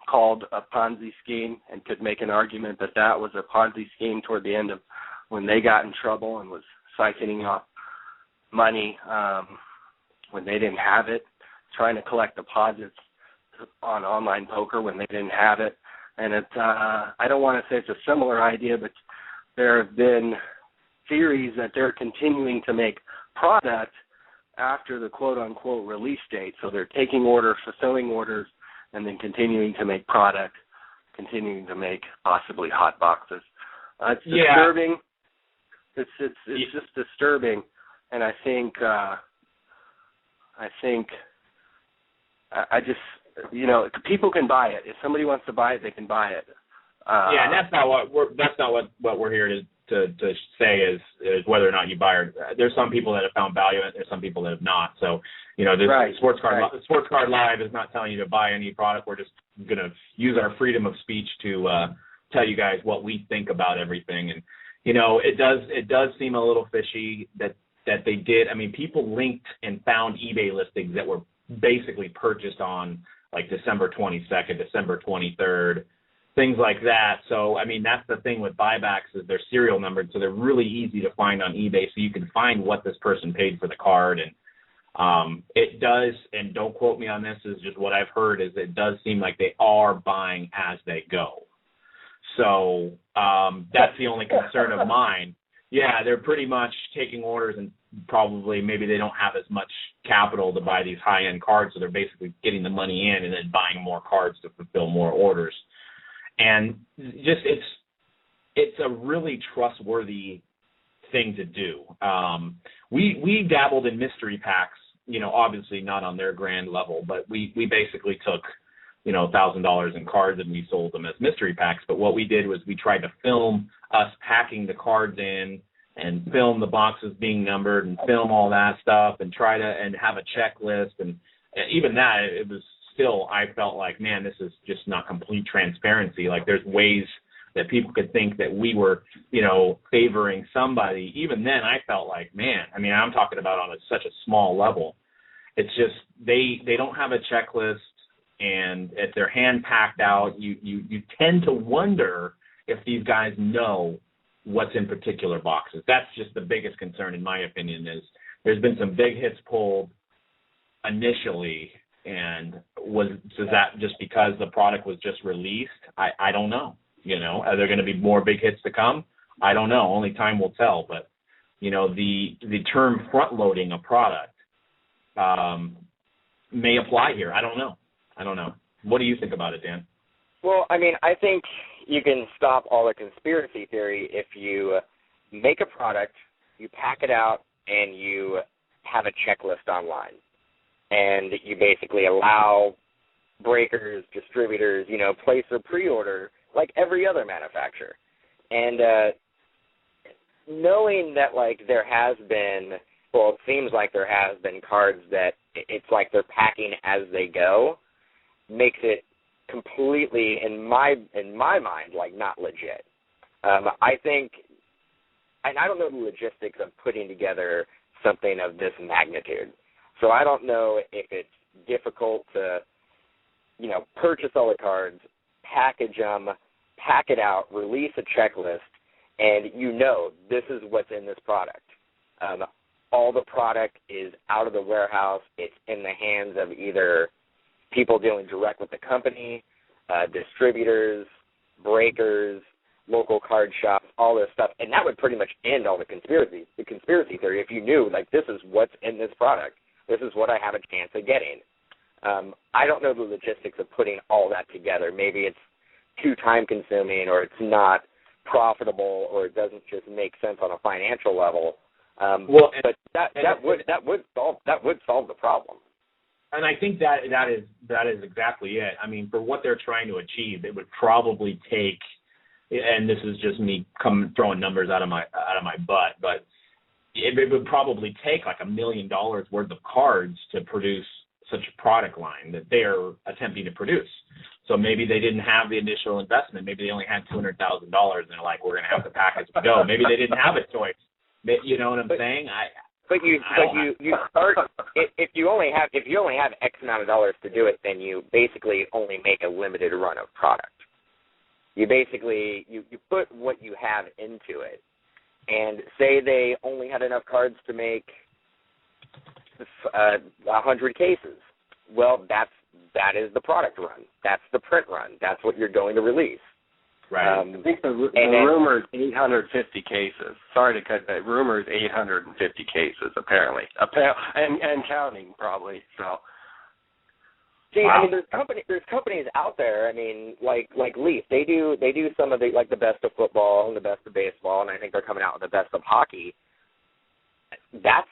called a Ponzi scheme, and could make an argument that was a Ponzi scheme toward the end of when they got in trouble and was siphoning off money when they didn't have it, trying to collect deposits on online poker when they didn't have it. And it's I don't want to say it's a similar idea, but there have been theories that they're continuing to make product after the quote-unquote release date. So they're taking orders, fulfilling orders, and then continuing to make product, continuing to make possibly hot boxes. It's disturbing. It's just disturbing, and I think people can buy it. If somebody wants to buy it, they can buy it. And that's not what we're here to say is whether or not you buy it. There's some people that have found value in it. There's some people that have not. So, Sports Card Live is not telling you to buy any product. We're just going to use our freedom of speech to tell you guys what we think about everything. And, it does seem a little fishy that they did. I mean, people linked and found eBay listings that were basically purchased on like December 22nd, December 23rd, things like that. So, I mean, that's the thing with buybacks is they're serial numbered, so they're really easy to find on eBay. So you can find what this person paid for the card. And it does, and don't quote me on this, is just what I've heard, is it does seem like they are buying as they go. So that's the only concern of mine. Yeah, they're pretty much taking orders and probably maybe they don't have as much capital to buy these high-end cards, so they're basically getting the money in and then buying more cards to fulfill more orders. And just it's a really trustworthy thing to do. We dabbled in mystery packs, obviously not on their grand level, but we basically took $1,000 in cards and we sold them as mystery packs. But what we did was we tried to film us packing the cards in and film the boxes being numbered and film all that stuff and try to and have a checklist. And even that, it was still, I felt like, man, this is just not complete transparency. Like there's ways that people could think that we were, favoring somebody. Even then I felt like, man, I mean, I'm talking about on such a small level. It's just they don't have a checklist. And if they're hand packed out, you tend to wonder if these guys know what's in particular boxes. That's just the biggest concern, in my opinion, is there's been some big hits pulled initially, and is that just because the product was just released? I don't know. Are there going to be more big hits to come? I don't know. Only time will tell. But the term front loading a product may apply here. I don't know. What do you think about it, Dan? Well, I mean, I think you can stop all the conspiracy theory if you make a product, you pack it out, and you have a checklist online. And you basically allow breakers, distributors, place a pre-order like every other manufacturer. And knowing that, there has been, it seems like there has been cards that it's like they're packing as they go, makes it completely, in my mind, not legit. I think, and I don't know the logistics of putting together something of this magnitude. So I don't know if it's difficult to, purchase all the cards, package them, pack it out, release a checklist, and this is what's in this product. All the product is out of the warehouse. It's in the hands of either people dealing direct with the company, distributors, breakers, local card shops, all this stuff. And that would pretty much end all the conspiracy theory if you knew, this is what's in this product. This is what I have a chance of getting. I don't know the logistics of putting all that together. Maybe it's too time-consuming, or it's not profitable, or it doesn't just make sense on a financial level. But that would solve the problem. And I think that is exactly it. I mean, for what they're trying to achieve, it would probably take, and this is just me throwing numbers out of my butt, but it would probably take $1 million worth of cards to produce such a product line that they are attempting to produce. So maybe they didn't have the initial investment. Maybe they only had $200,000, and they're like, we're going to have to pack as we go. Maybe they didn't have a choice. You know what I'm saying? But you start if you only have X amount of dollars to do it, then you basically only make a limited run of product. You basically you put what you have into it, and say they only had enough cards to make 100 cases. Well, that is the product run. That's the print run. That's what you're going to release. Right. I think the rumor is 850 cases. Sorry to cut that. Rumor is 850 cases, apparently. And counting, probably. So. See, wow. I mean, there's companies out there. I mean, like Leaf. They do some of the the best of football and the best of baseball, and I think they're coming out with the best of hockey. That's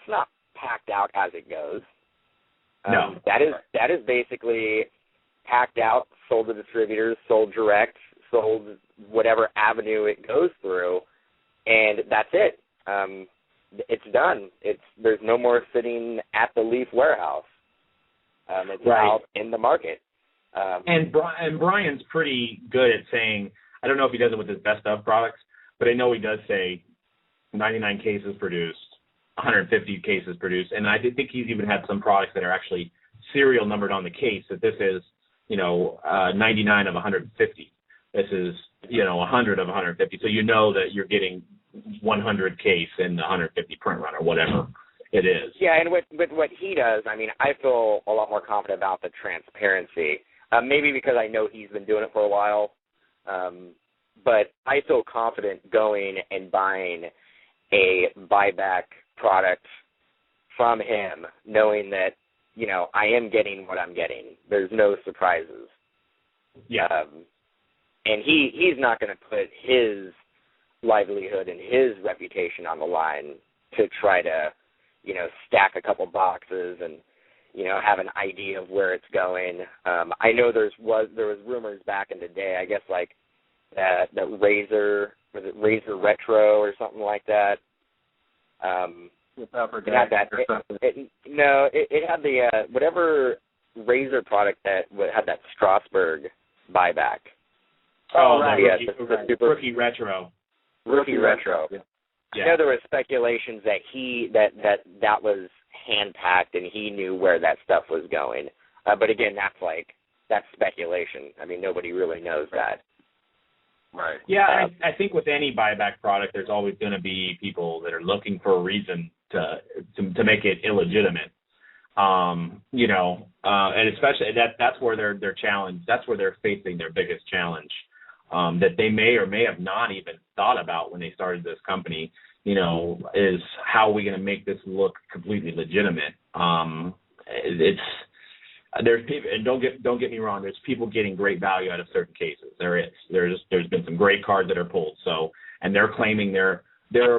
not packed out as it goes. No. That is basically packed out, sold to distributors, sold direct, sold whatever avenue it goes through, and that's it. It's done. There's no more sitting at the Leaf warehouse. It's out in the market. And Brian's pretty good at saying, I don't know if he does it with his best of products, but I know he does say 99 cases produced, 150 cases produced, and I think he's even had some products that are actually serial numbered on the case, that this is, 99 of 150. This is, 100 of 150. So you know that you're getting 100 case in the 150 print run or whatever it is. Yeah, and with what he does, I mean, I feel a lot more confident about the transparency. Maybe because I know he's been doing it for a while, but I feel confident going and buying a buyback product from him, knowing that, I am getting what I'm getting. There's no surprises. Yeah. And he's not going to put his livelihood and his reputation on the line to try to, stack a couple boxes and, have an idea of where it's going. I know there was rumors back in the day, I guess, like that Razor, was it Razor Retro or something like that? With Upper It had that. It had the whatever Razor product that had that Strasbourg buyback. Oh, right. The Rookie Retro. Rookie Retro. Yeah. I know there was speculations that that was hand packed and he knew where that stuff was going. But again, that's speculation. I mean, nobody really knows that. Right. Yeah, I think with any buyback product, there's always going to be people that are looking for a reason to make it illegitimate. And especially that's where their challenge. That's where they're facing their biggest challenge. That they may or may have not even thought about when they started this company. Is how are we going to make this look completely legitimate? There's people, and don't get me wrong. There's people getting great value out of certain cases. There's been some great cards that are pulled. So, and they're claiming their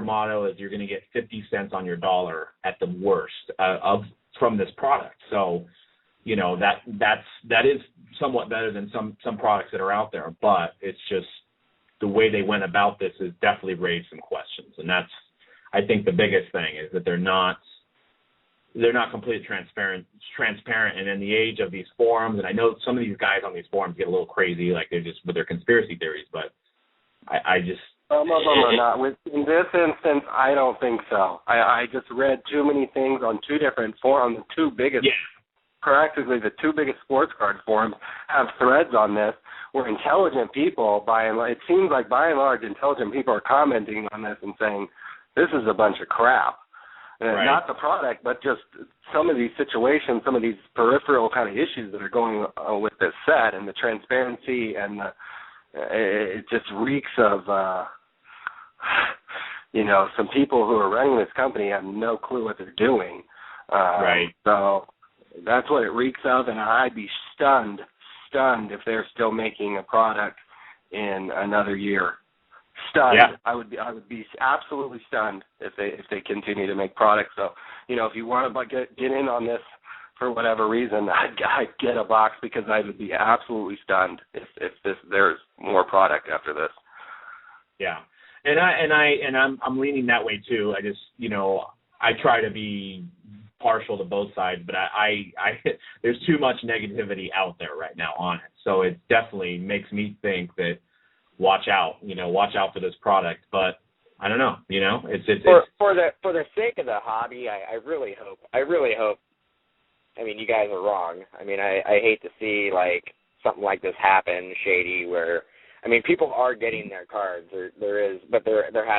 motto is you're going to get 50 cents on your dollar at the worst from this product. So, that is somewhat better than some products that are out there. But it's just the way they went about this has definitely raised some questions, and that's, I think, the biggest thing is that they're not completely transparent, and in the age of these forums, and I know some of these guys on these forums get a little crazy, like they're just with their conspiracy theories, but I just... Some of them are not. In this instance, I don't think so. I just read too many things on two different forums, practically the two biggest sports card forums have threads on this where intelligent people, it seems like by and large, intelligent people are commenting on this and saying, this is a bunch of crap. Right. Not the product, but just some of these situations, some of these peripheral kind of issues that are going on with this set and the transparency and it just reeks of, some people who are running this company have no clue what they're doing. Right. So that's what it reeks of, and I'd be stunned if they're still making a product in another year. Stunned. Yeah. I would be absolutely stunned if they continue to make products. So, if you want to get in on this for whatever reason, I'd get a box because I would be absolutely stunned if there's more product after this. Yeah. And I'm leaning that way too. I just, I try to be partial to both sides, but I there's too much negativity out there right now on it. So it definitely makes me think that watch out for this product. But I don't know, it's for the sake of the hobby, I really hope. I mean, you guys are wrong. I mean, I hate to see like something like this happen, shady, where I mean, people are getting their cards. There has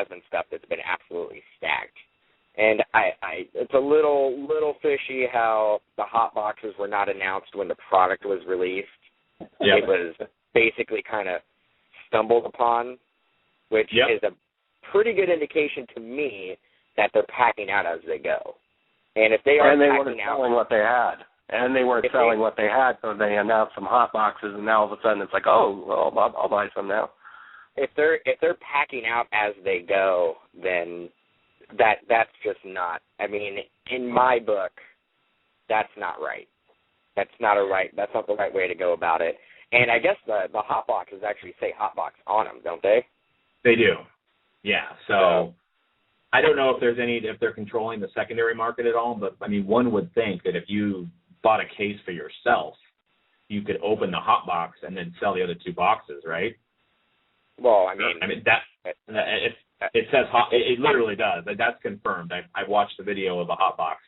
been stuff that's been absolutely stacked. And it's a little fishy how the hot boxes were not announced when the product was released. Yep. It was basically kind of stumbled upon, which is a pretty good indication to me that they're packing out as they go. And if they are packing out, selling what they had, and they weren't selling what they had, so they announced some hot boxes, and now all of a sudden it's like, oh, well, I'll buy some now. If they're packing out as they go, then that's just not. I mean, in my book, that's not right. That's not the right way to go about it. And I guess the hot boxes actually say hot box on them, don't they? They do. Yeah. So I don't know if they're controlling the secondary market at all, but I mean, one would think that if you bought a case for yourself, you could open the hot box and then sell the other two boxes, right? Well, it says hot. It literally does. That's confirmed. I watched the video of the hot box,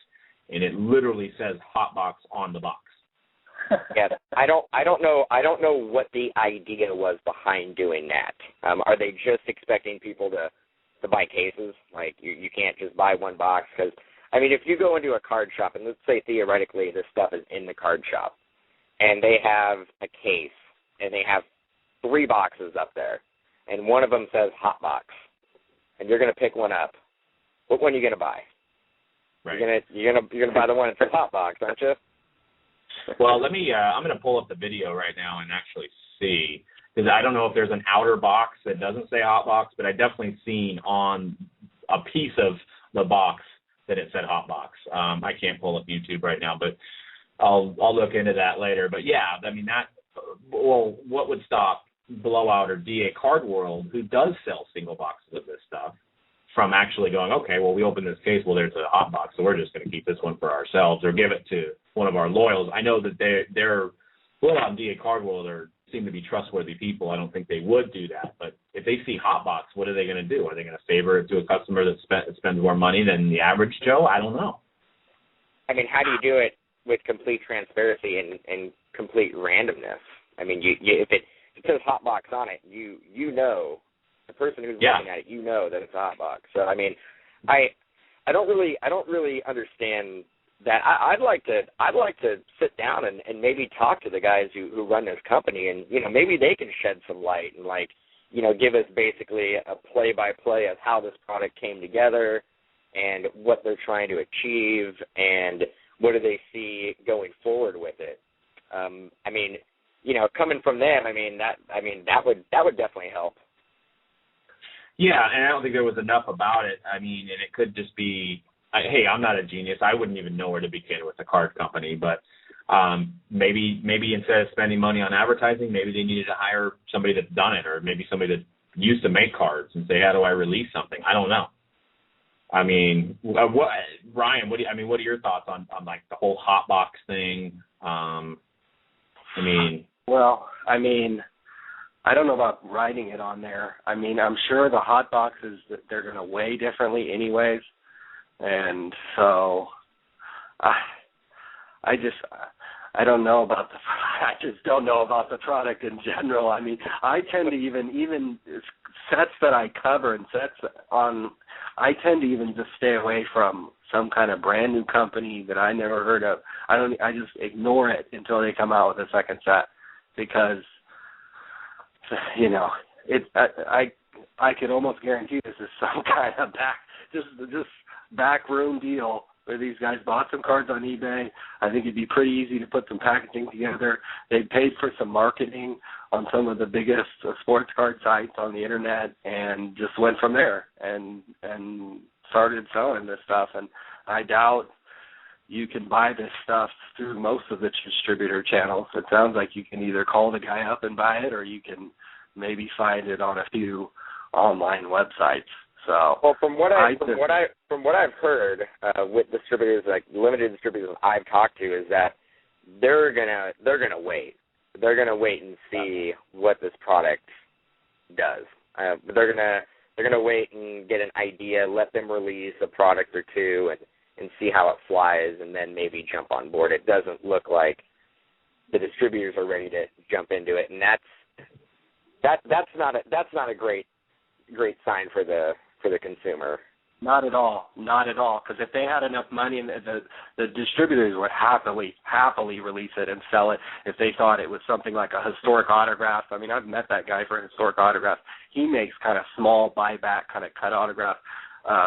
and it literally says hot box on the box. Yeah, I don't know what the idea was behind doing that. Are they just expecting people to buy cases? Like you can't just buy one box? Because I mean, if you go into a card shop, and let's say theoretically this stuff is in the card shop, and they have a case, and they have 3 boxes up there, and one of them says hot box, and you're going to pick one up. What one are you going to buy? Right. You're gonna buy the one that says hot box, aren't you? Well, let me. I'm going to pull up the video right now and actually see, because I don't know if there's an outer box that doesn't say hot box, but I definitely seen on a piece of the box that it said hot box. I can't pull up YouTube right now, but I'll look into that later. But yeah, I mean that. Well, what would stop Blowout or DA Card World, who does sell single boxes of this stuff, from actually going, okay, well, we open this case, well, there's a hot box, so we're just going to keep this one for ourselves or give it to one of our loyals. I know that they're Blowout and DA Card World seem to be trustworthy people. I don't think they would do that. But if they see hot box, what are they going to do? Are they going to favor it to a customer that spends more money than the average Joe? I don't know. I mean, how do you do it with complete transparency and complete randomness? I mean, if it says hot box on it, you know. The person who's looking at it, you know that it's a hot box. So I mean, I don't really understand that. I'd like to sit down and maybe talk to the guys who run this company, and maybe they can shed some light and give us basically a play-by-play of how this product came together and what they're trying to achieve and what do they see going forward with it. I mean, coming from them, that would definitely help. Yeah, and I don't think there was enough about it. I mean, and it could just be, hey, I'm not a genius. I wouldn't even know where to begin with a card company. But maybe instead of spending money on advertising, maybe they needed to hire somebody that's done it, or maybe somebody that used to make cards and say, how do I release something? I don't know. I mean, Ryan? What are your thoughts on like the whole hot box thing? I don't know about writing it on there. I mean, I'm sure the hot boxes, that they're going to weigh differently anyways. And so I don't know about I just don't know about the product in general. I mean, I tend to even sets that I cover and sets on, I tend to even just stay away from some kind of brand new company that I never heard of. I just ignore it until they come out with a second set, because I could almost guarantee this is some kind of backroom deal where these guys bought some cards on eBay. I think it'd be pretty easy to put some packaging together. They paid for some marketing on some of the biggest sports card sites on the internet and just went from there and started selling this stuff. And I doubt you can buy this stuff through most of the distributor channels. It sounds like you can either call the guy up and buy it, or you can maybe find it on a few online websites. So, well, from what I've heard with distributors, like limited distributors I've talked to, is that they're gonna wait. They're gonna wait and see what this product does. They're gonna wait and get an idea, let them release a product or two, and see how it flies, and then maybe jump on board. It doesn't look like the distributors are ready to jump into it, and that's not a great sign for the consumer. Not at all. Because if they had enough money, and the distributors would happily release it and sell it if they thought it was something like a historic autograph. I mean, I've met that guy for a historic autograph. He makes kind of small buyback, kind of cut autograph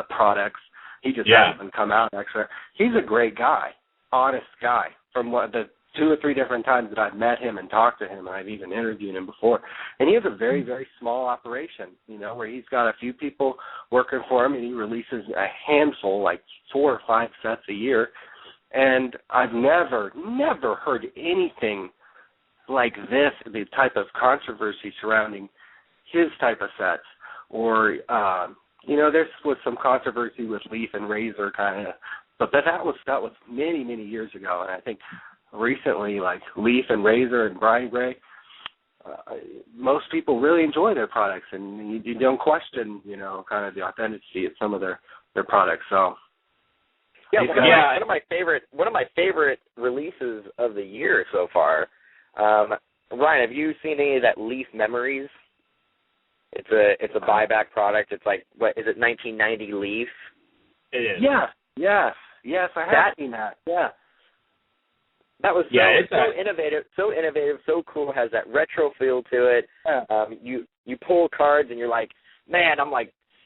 products. He just hasn't come out extra. He's a great guy, honest guy. From the 2 or 3 different times that I've met him and talked to him, and I've even interviewed him before. And he has a very, very small operation, where he's got a few people working for him, and he releases a handful, like 4 or 5 sets a year. And I've never heard anything like this, the type of controversy surrounding his type of sets. Or, there was some controversy with Leaf and Razor kind of, but that was many, many years ago. And I think recently, like Leaf and Razor and Brian Gray, most people really enjoy their products, and you don't question, kind of the authenticity of some of their products. So, one of my favorite releases of the year so far. Ryan, have you seen any of that Leaf Memories? It's a buyback product. It's like, what is it, 1990 Leaf? It is. Yeah, yes, I have seen that. Yeah. That was so innovative, so cool. Has that retro feel to it. Yeah. You pull cards and you're like, man,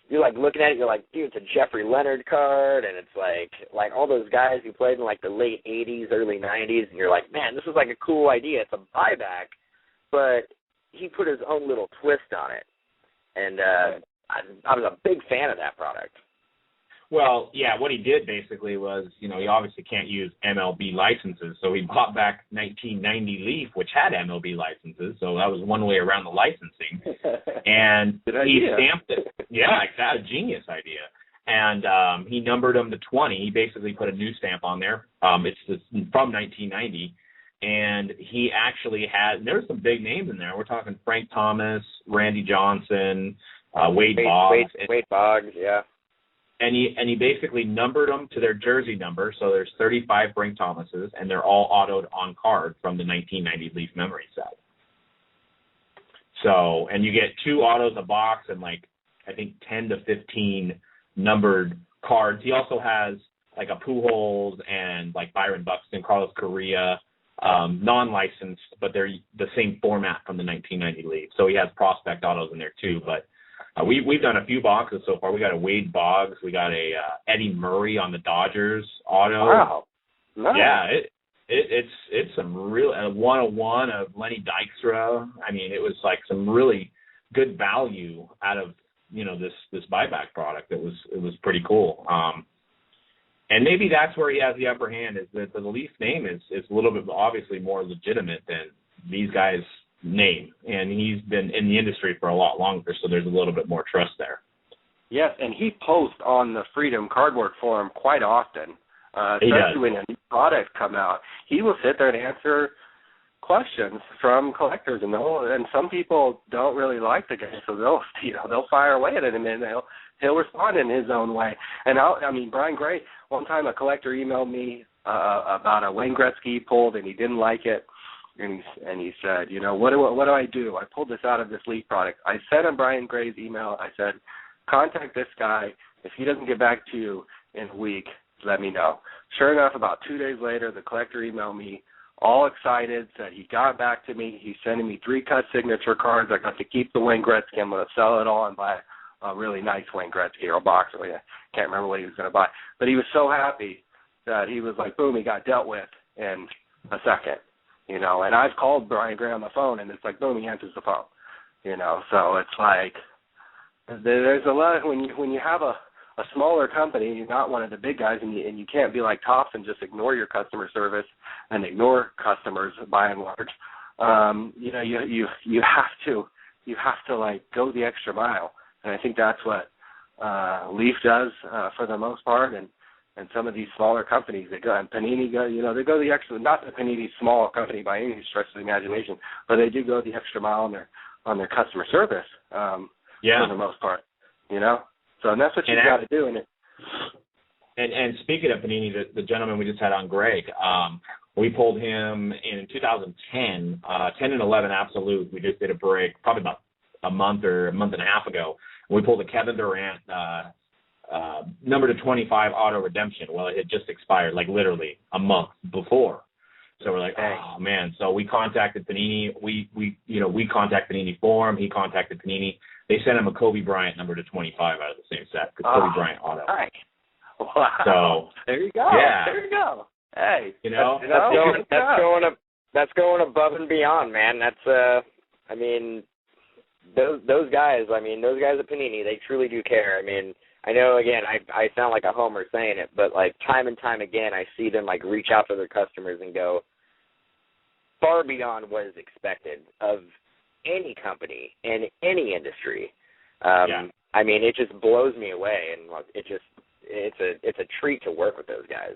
you're like looking at it, you're like, dude, it's a Jeffrey Leonard card, and it's like all those guys who played in like the late 80s, early 90s, and you're like, man, this is like a cool idea. It's a buyback, but he put his own little twist on it, and I was a big fan of that product. Well, yeah, what he did basically was, he obviously can't use MLB licenses, so he bought back 1990 Leaf, which had MLB licenses, so that was one way around the licensing. And he stamped it. Yeah, exactly. A genius idea. And he numbered them to 20. He basically put a new stamp on there. It's from 1990. And he actually there's some big names in there. We're talking Frank Thomas, Randy Johnson, Wade Boggs. Wade Boggs, yeah. And he basically numbered them to their jersey number, so there's 35 Frank Thomases, and they're all autoed on card from the 1990 Leaf Memory set. So, and you get 2 autos a box and I think 10 to 15 numbered cards. He also has like a Pujols and like Byron Buxton, Carlos Correa, non-licensed, but they're the same format from the 1990 Leaf. So he has prospect autos in there too, but we've done a few boxes so far. We got a Wade Boggs. We got a Eddie Murray on the Dodgers auto. Wow. Nice. Yeah, it's some real 101 of Lenny Dykstra. I mean, it was like some really good value out of this buyback product. It was pretty cool. And maybe that's where he has the upper hand, is that the Leaf name is a little bit obviously more legitimate than these guys' name, and he's been in the industry for a lot longer, so there's a little bit more trust there. Yes, and he posts on the Freedom Cardboard Forum quite often, especially when a new product come out. He will sit there and answer questions from collectors, and some people don't really like the guy, so they'll fire away at him, and he'll respond in his own way. And Brian Gray, one time a collector emailed me about a Wayne Gretzky he pulled, and he didn't like it. And he said, what do I do? I pulled this out of this Leaf product. I sent him Brian Gray's email. I said, contact this guy. If he doesn't get back to you in a week, let me know. Sure enough, about 2 days later, the collector emailed me, all excited, said he got back to me. He's sending me 3 cut signature cards. I got to keep the Wayne Gretzky. I'm going to sell it all and buy a really nice Wayne Gretzky or a box. I can't remember what he was going to buy. But he was so happy that he was like, boom, he got dealt with in a second. And I've called Brian Gray on the phone, and it's like, boom, he answers the phone. So it's like there's a lot of, when you have a smaller company, you're not one of the big guys, and you can't be like Topps and just ignore your customer service and ignore customers by and large. You have to like go the extra mile, and I think that's what Leaf does for the most part, and some of these smaller companies, they go, and Panini they go the extra. Not that Panini's small company by any stretch of the imagination, but they do go the extra mile on their customer service. For the most part, So and that's what you got to do in it. And speaking of Panini, the gentleman we just had on, Greg, we pulled him in 2010, 10 and 11 Absolute. We just did a break, probably about a month and a half ago. We pulled a Kevin Durant number to 25 auto redemption. Well, it had just expired, like literally a month before. So we're like, oh man. So we contacted Panini. We contacted Panini for him. He contacted Panini. They sent him a Kobe Bryant number to 25 out of the same set, because Kobe Bryant auto. Right. Wow. So there you go. Yeah. There you go. Hey, that's going above and beyond, man. That's those guys. Those guys at Panini, they truly do care. I know, again, I sound like a homer saying it, but, like, time and time again, I see them, like, reach out to their customers and go far beyond what is expected of any company in any industry. I mean, it just blows me away, and it's a treat to work with those guys.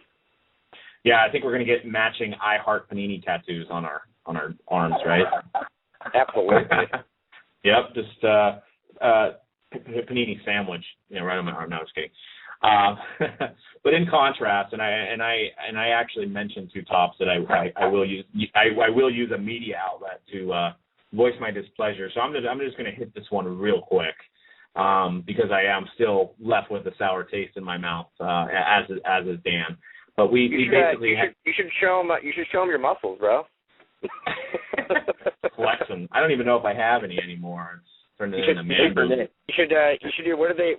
Yeah, I think we're going to get matching I Heart Panini tattoos on our arms, right? Absolutely. Yep, just Panini sandwich, right on my arm. No, I was kidding. But in contrast, and I actually mentioned to Topps that I will use a media outlet to voice my displeasure. So I'm just going to hit this one real quick because I am still left with a sour taste in my mouth, as is Dan. But we basically you should show him your muscles, bro. Flexing. I don't even know if I have any anymore. It's turned into man boob. You should do. What are they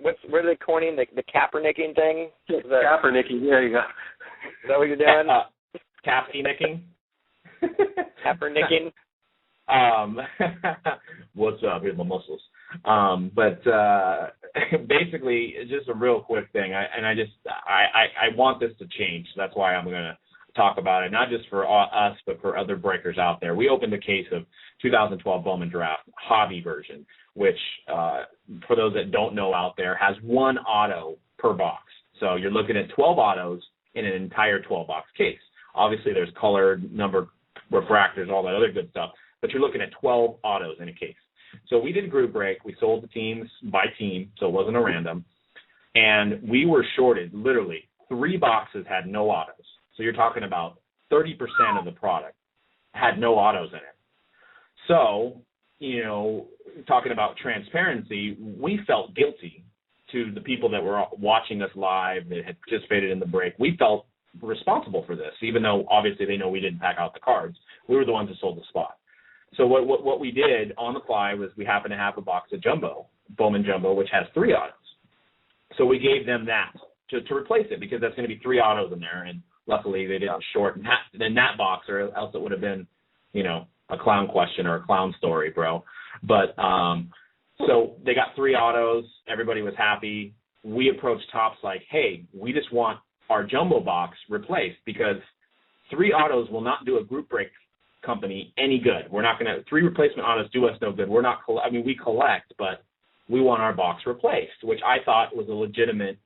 coining the Kaepernicking thing? Kaepernicking. There you go. Is that what you're doing? Kaepernicking. Kaepernicking. What's up? Here's my muscles. But basically, just a real quick thing. I want this to change. That's why I'm going to talk about it, not just for us, but for other breakers out there. We opened a case of 2012 Bowman Draft hobby version, which, for those that don't know out there, has one auto per box. So you're looking at 12 autos in an entire 12-box case. Obviously, there's colored, number, refractors, all that other good stuff, but you're looking at 12 autos in a case. So we did group break. We sold the teams by team, so it wasn't a random. And we were shorted, literally, 3 boxes had no autos. So you're talking about 30% of the product had no autos in it. So, talking about transparency, we felt guilty to the people that were watching us live, that had participated in the break. We felt responsible for this, even though obviously they know we didn't pack out the cards. We were the ones who sold the spot. So what we did on the fly was we happened to have a box of Bowman Jumbo, which has 3 autos. So we gave them that to replace it, because that's going to be 3 autos in there, and luckily they didn't short in that box, or else it would have been, a clown question or a clown story, bro. But so they got 3 autos. Everybody was happy. We approached Topps like, hey, we just want our jumbo box replaced, because 3 autos will not do a group break company any good. We're not going to, 3 replacement autos do us no good. We're not, we collect, but we want our box replaced, which I thought was a legitimate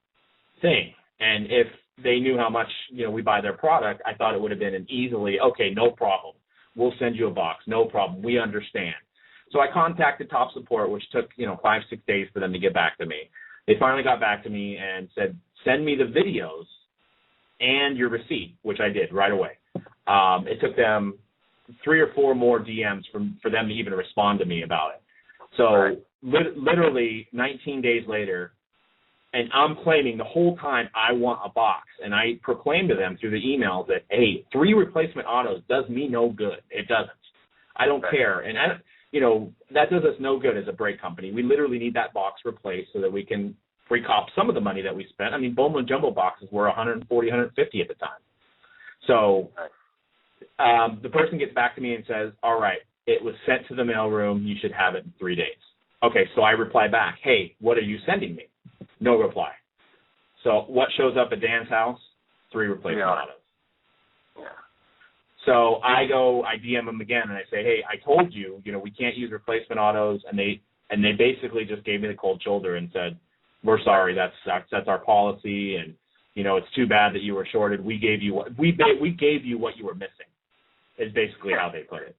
thing. And if they knew how much, we buy their product, I thought it would have been an easily, okay, no problem. We'll send you a box. No problem. We understand. So I contacted Top Support, which took, 5-6 days for them to get back to me. They finally got back to me and said, send me the videos and your receipt, which I did right away. It took them 3 or 4 more DMs for them to even respond to me about it. So literally 19 days later, and I'm claiming the whole time I want a box. And I proclaimed to them through the emails that, hey, 3 replacement autos does me no good. It doesn't. I don't care. And, that does us no good as a break company. We literally need that box replaced so that we can recoup some of the money that we spent. I mean, Bowman Jumbo boxes were $140, $150 at the time. So the person gets back to me and says, all right, it was sent to the mailroom. You should have it in 3 days. Okay, so I reply back, hey, what are you sending me? No reply. So what shows up at Dan's house? 3 replacement autos. Yeah. So I DM him again, and I say, hey, I told you, we can't use replacement autos, and they basically just gave me the cold shoulder and said, we're sorry, that's our policy, and it's too bad that you were shorted. We gave you what you were missing. Is basically how they put it.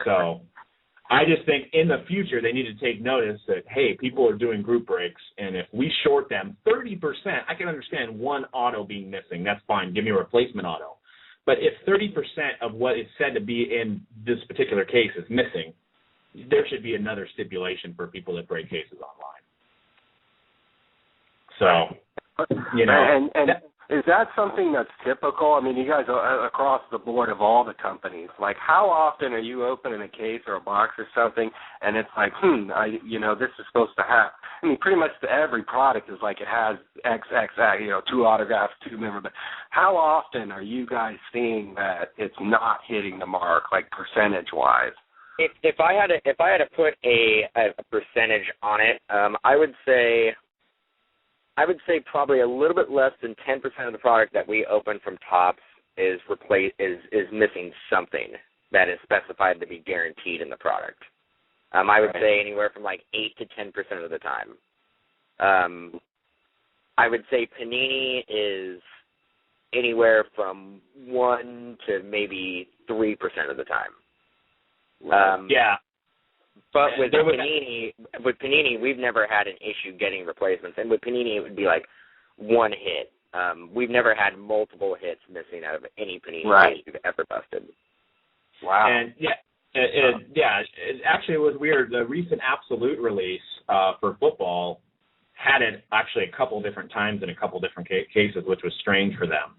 So I just think in the future they need to take notice that, hey, people are doing group breaks, and if we short them 30%, I can understand 1 auto being missing. That's fine. Give me a replacement auto. But if 30% of what is said to be in this particular case is missing, there should be another stipulation for people that break cases online. So, And is that something that's typical? I mean, you guys are across the board of all the companies. Like, how often are you opening a case or a box or something, and it's like, this is supposed to have. I mean, pretty much every product is like it has XX, 2 autographs, 2 memorabilia. How often are you guys seeing that it's not hitting the mark, like percentage-wise? If I had to put a percentage on it, I would say I would say probably a little bit less than 10% of the product that we open from Topps is missing something that is specified to be guaranteed in the product. I would say anywhere from like 8 to 10% of the time. I would say Panini is anywhere from 1 to maybe 3% of the time. Yeah. But with Panini, we've never had an issue getting replacements. And with Panini, it would be like one hit. We've never had multiple hits missing out of any Panini case we've ever busted. Wow. And it actually was weird. The recent Absolute release for football had it actually a couple different times in a couple different cases, which was strange for them.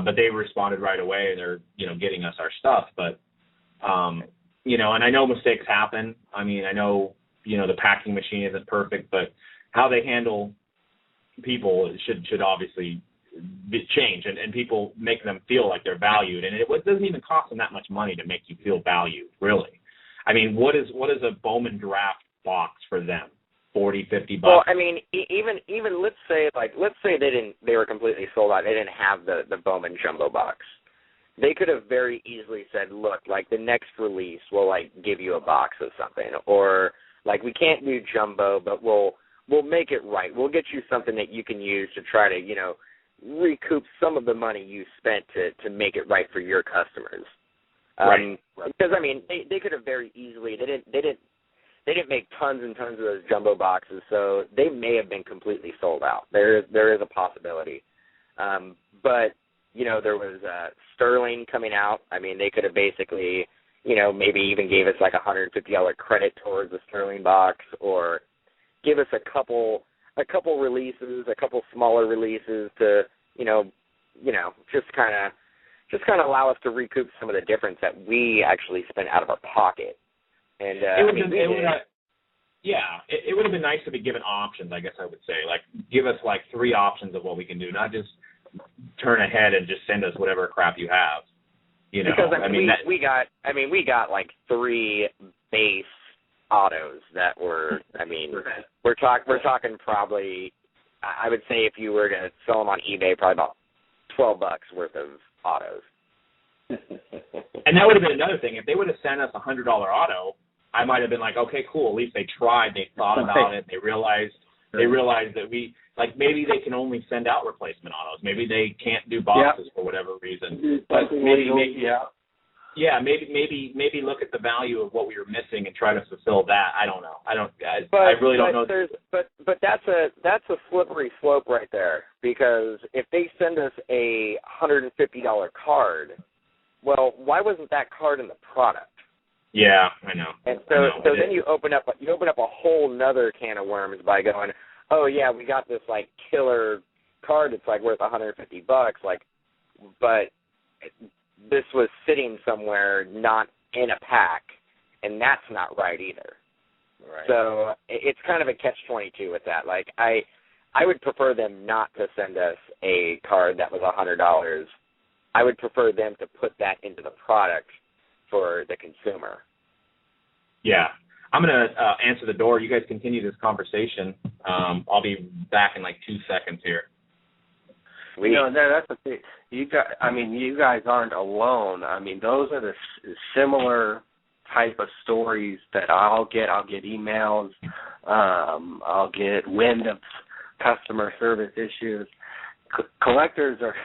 But they responded right away. They're getting us our stuff, but and I know mistakes happen. I mean, I know the packing machine isn't perfect, but how they handle people should obviously change, and people make them feel like they're valued. And it doesn't even cost them that much money to make you feel valued, really. I mean, what is a Bowman draft box for them? $40, $50. Well, I mean, even let's say they were completely sold out. They didn't have the Bowman jumbo box. They could have very easily said, look, like the next release we'll like give you a box of something, or like we can't do jumbo, but we'll make it right. We'll get you something that you can use to try to recoup some of the money you spent to make it right for your customers. Right. Because I mean, they could have very easily they didn't make tons and tons of those jumbo boxes, so they may have been completely sold out. There is a possibility, but there was Sterling coming out. I mean, they could have basically, maybe even gave us like $150 credit towards the Sterling box, or give us a couple releases, a couple smaller releases to, just kind of allow us to recoup some of the difference that we actually spent out of our pocket. And it would have been nice to be given options, I guess I would say. Like, give us like 3 options of what we can do, not just turn ahead and just send us whatever crap you have. Because we got like 3 base autos that were, I mean, we're talking probably, I would say if you were to sell them on eBay, probably about $12 worth of autos. And that would have been another thing. If they would have sent us a $100 auto, I might have been like, okay, cool. At least they tried. They thought about it. They realized that maybe they can only send out replacement autos. Maybe they can't do boxes for whatever reason. But maybe look at the value of what we were missing and try to fulfill that. I don't know. I really don't know. But that's a slippery slope right there, because if they send us a $150 card, well, why wasn't that card in the product? Yeah, I know. And so then you open up a whole nother can of worms by going, oh yeah, we got this like killer card that's like worth $150, like, but this was sitting somewhere not in a pack, and that's not right either. Right. So it's kind of a catch-22 with that. Like, I would prefer them not to send us a card that was $100. I would prefer them to put that into the product for the consumer. Yeah. I'm going to answer the door. You guys continue this conversation. I'll be back in like 2 seconds here. That's the thing. You guys aren't alone. I mean, those are the similar type of stories that I'll get. I'll get emails. I'll get wind of customer service issues. Collectors are,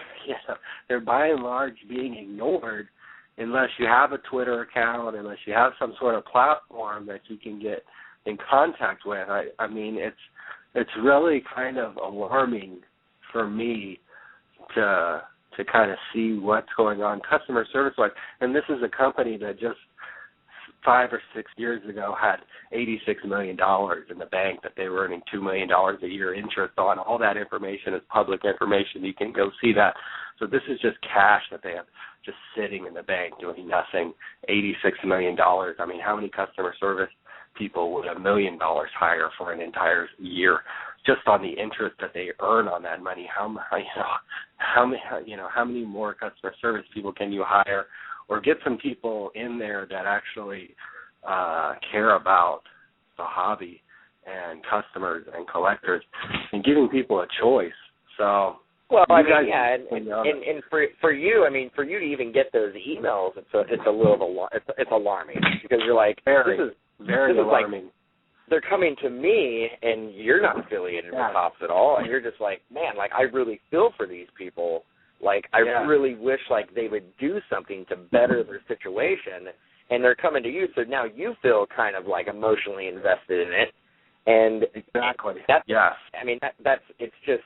they're by and large being ignored unless you have a Twitter account, unless you have some sort of platform that you can get in contact with. I mean, it's really kind of alarming for me to kind of see what's going on customer service-wise. And this is a company that just 5 or 6 years ago had $86 million in the bank that they were earning $2 million a year interest on. All that information is public information. You can go see that. So this is just cash that they have just sitting in the bank doing nothing, $86 million. I mean, how many customer service people would $1 million hire for an entire year just on the interest that they earn on that money? How many more customer service people can you hire, or get some people in there that actually care about the hobby and customers and collectors and giving people a choice. So, well, I mean, yeah, and for you, I mean, for you to even get those emails, it's a little it's alarming because you're like, this is alarming. Like, they're coming to me, and you're not affiliated with Topps at all, and you're just like, man, like I really feel for these people. Like I really wish like they would do something to better their situation, and they're coming to you, so now you feel kind of like emotionally invested in it, and exactly. I mean, that's it's just.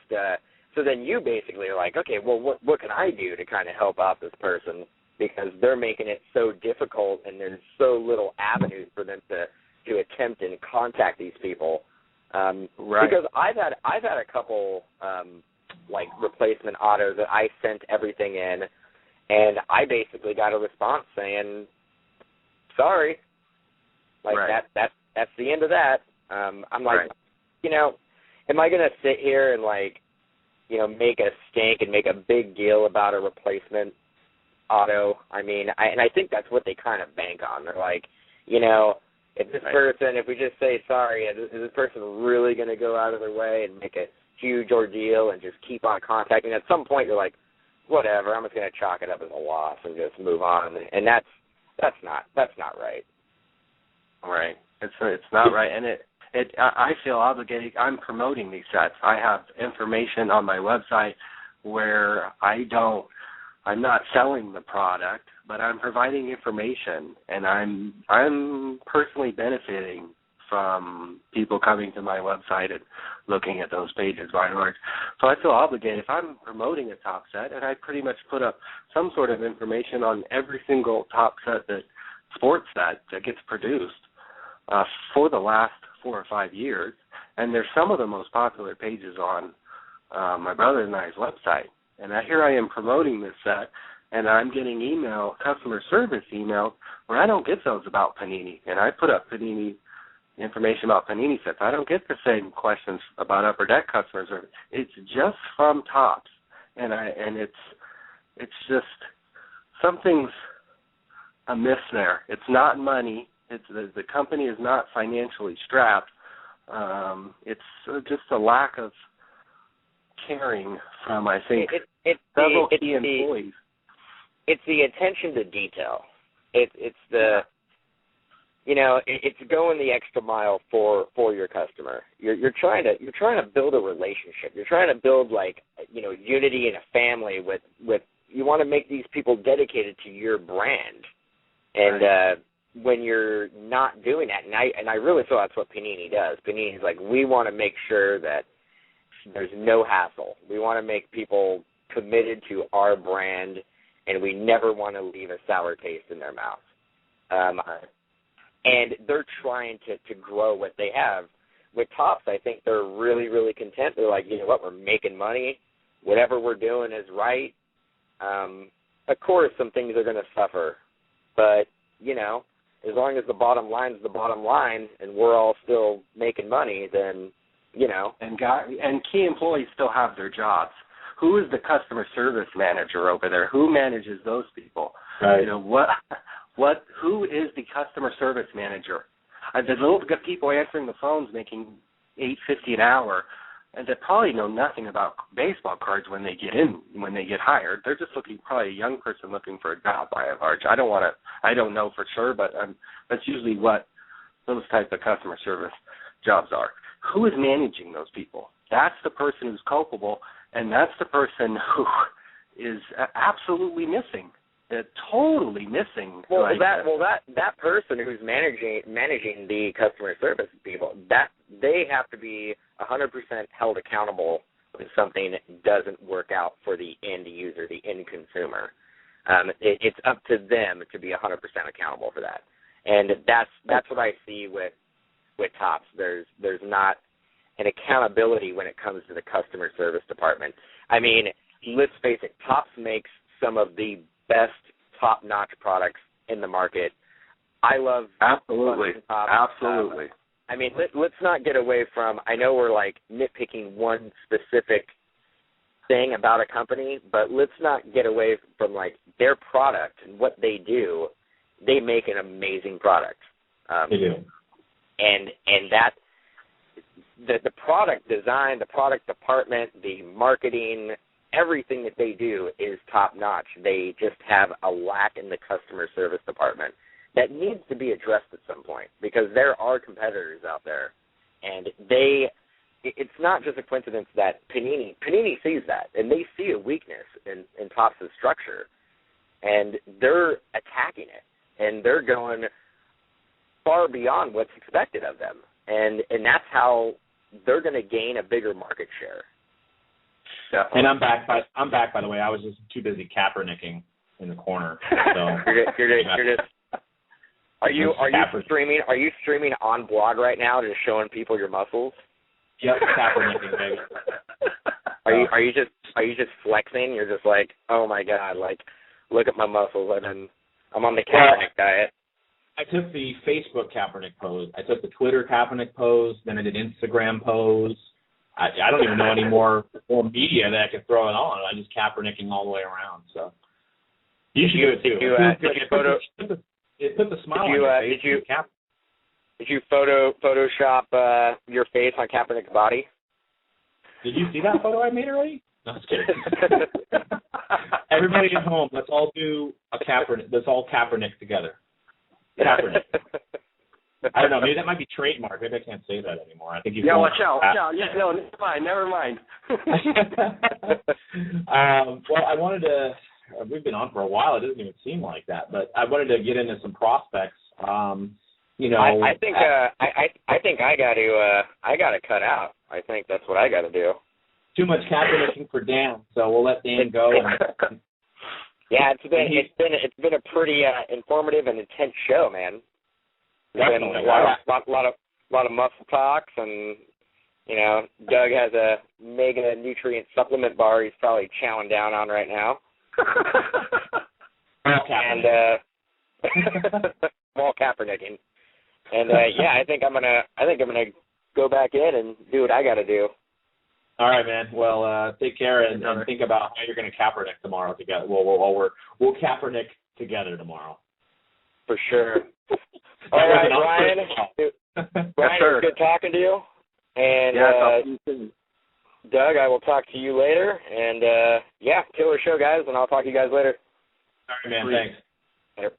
So then you basically are like, okay, well, what can I do to kind of help out this person because they're making it so difficult and there's so little avenues for them to attempt and contact these people. Right. Because I've had a couple like replacement autos that I sent everything in, and I basically got a response saying, sorry, like that's the end of that. I'm like, you know, am I gonna sit here and like, you know, make a stink and make a big deal about a replacement auto? I mean, I think that's what they kind of bank on. They're like, you know, if this person, if we just say sorry, is this person really going to go out of their way and make a huge ordeal and just keep on contacting? At some point, you're like, whatever, I'm just going to chalk it up as a loss and just move on. And that's not right. Right. It's not right, and I feel obligated. I'm promoting these sets. I have information on my website where I'm not selling the product, but I'm providing information, and I'm personally benefiting from people coming to my website and looking at those pages by and large. So I feel obligated. If I'm promoting a Topps set, and I pretty much put up some sort of information on every single Topps set sports set that gets produced for the last 4 or 5 years, and they're some of the most popular pages on my brother and I's website. And here I am promoting this set, and I'm getting customer service emails where I don't get those about Panini, and I put up Panini information about Panini sets. I don't get the same questions about Upper Deck customer service. It's just from Topps, and it's just something's amiss there. It's not money. It's the company is not financially strapped. It's just a lack of caring from, I think, several key employees. It's the attention to detail. It's the, you know, it's going the extra mile for your customer. You're trying to build a relationship. You're trying to build, like, you know, unity in a family with you want to make these people dedicated to your brand. And when you're not doing that, and I really feel that's what Panini does. Panini's like, we want to make sure that there's no hassle. We want to make people committed to our brand, and we never want to leave a sour taste in their mouth. And they're trying to grow what they have. With Topps, I think they're really, really content. They're like, you know what, we're making money. Whatever we're doing is right. Of course, some things are going to suffer, but, you know, as long as the bottom line is the bottom line and we're all still making money, then, you know. And key employees still have their jobs. Who is the customer service manager over there? Who manages those people? Right. You know, who is the customer service manager? The little people answering the phones making $8.50 an hour, and they probably know nothing about baseball cards when they get hired. They're just probably a young person looking for a job by and large. I don't know for sure, but that's usually what those types of customer service jobs are. Who is managing those people? That's the person who's culpable, and that's the person who is absolutely missing. Totally missing. Well, that person who's managing the customer service people, that they have to be 100% held accountable when something doesn't work out for the end user, the end consumer. It's up to them to be 100% accountable for that, and that's what I see with Topps. There's not an accountability when it comes to the customer service department. I mean, let's face it, Topps makes some of the best top-notch products in the market. I love absolutely. I mean, let's not get away from. I know we're like nitpicking one specific thing about a company, but let's not get away from like their product and what they do. They make an amazing product. They do. And that the product design, the product department, the marketing, everything that they do is top notch. They just have a lack in the customer service department that needs to be addressed at some point, because there are competitors out there, and it's not just a coincidence that Panini sees that, and they see a weakness in Topps' structure, and they're attacking it, and they're going far beyond what's expected of them, and that's how they're going to gain a bigger market share. Definitely. And I'm back by the way. I was just too busy Kaepernicking in the corner. So you're just. Are you streaming? Are you streaming on blog right now, just showing people your muscles? Yep, Kaepernicking, baby. Are you just flexing? You're just like, oh my god, like look at my muscles. I'm on the Kaepernick diet. I took the Facebook Kaepernick pose. I took the Twitter Kaepernick pose. Then I did Instagram pose. I don't even know any more media that I could throw it on. I just Kaepernicking all the way around. So you should do it too. It put the smile on your face. Did you Photoshop your face on Kaepernick's body? Did you see that photo I made already? No, just kidding. Everybody at home, let's all do a Kaepernick. Let's all Kaepernick together. Kaepernick. I don't know. Maybe that might be trademark. Maybe I can't say that anymore. I think you. Yeah, watch out. Yeah, no, never mind. Well, I wanted to. We've been on for a while. It doesn't even seem like that, but I wanted to get into some prospects. You know, I think I got to cut out. I think that's what I got to do. Too much Kaepernicking for Dan, so we'll let Dan go. Yeah, it's been a pretty informative and intense show, man. Definitely. A lot of muscle talks, and you know, Doug has a mega nutrient supplement bar he's probably chowing down on right now. And small Kaepernicking. And yeah, I think I'm gonna go back in and do what I got to do. All right, man. Well, take care and think about how you're going to Kaepernick tomorrow together. We'll Kaepernick together tomorrow. For sure. All right, Ryan. Ryan, it was good talking to you. And Doug, I will talk to you later. And yeah, killer show, guys. And I'll talk to you guys later. All right, man. Thanks. Later.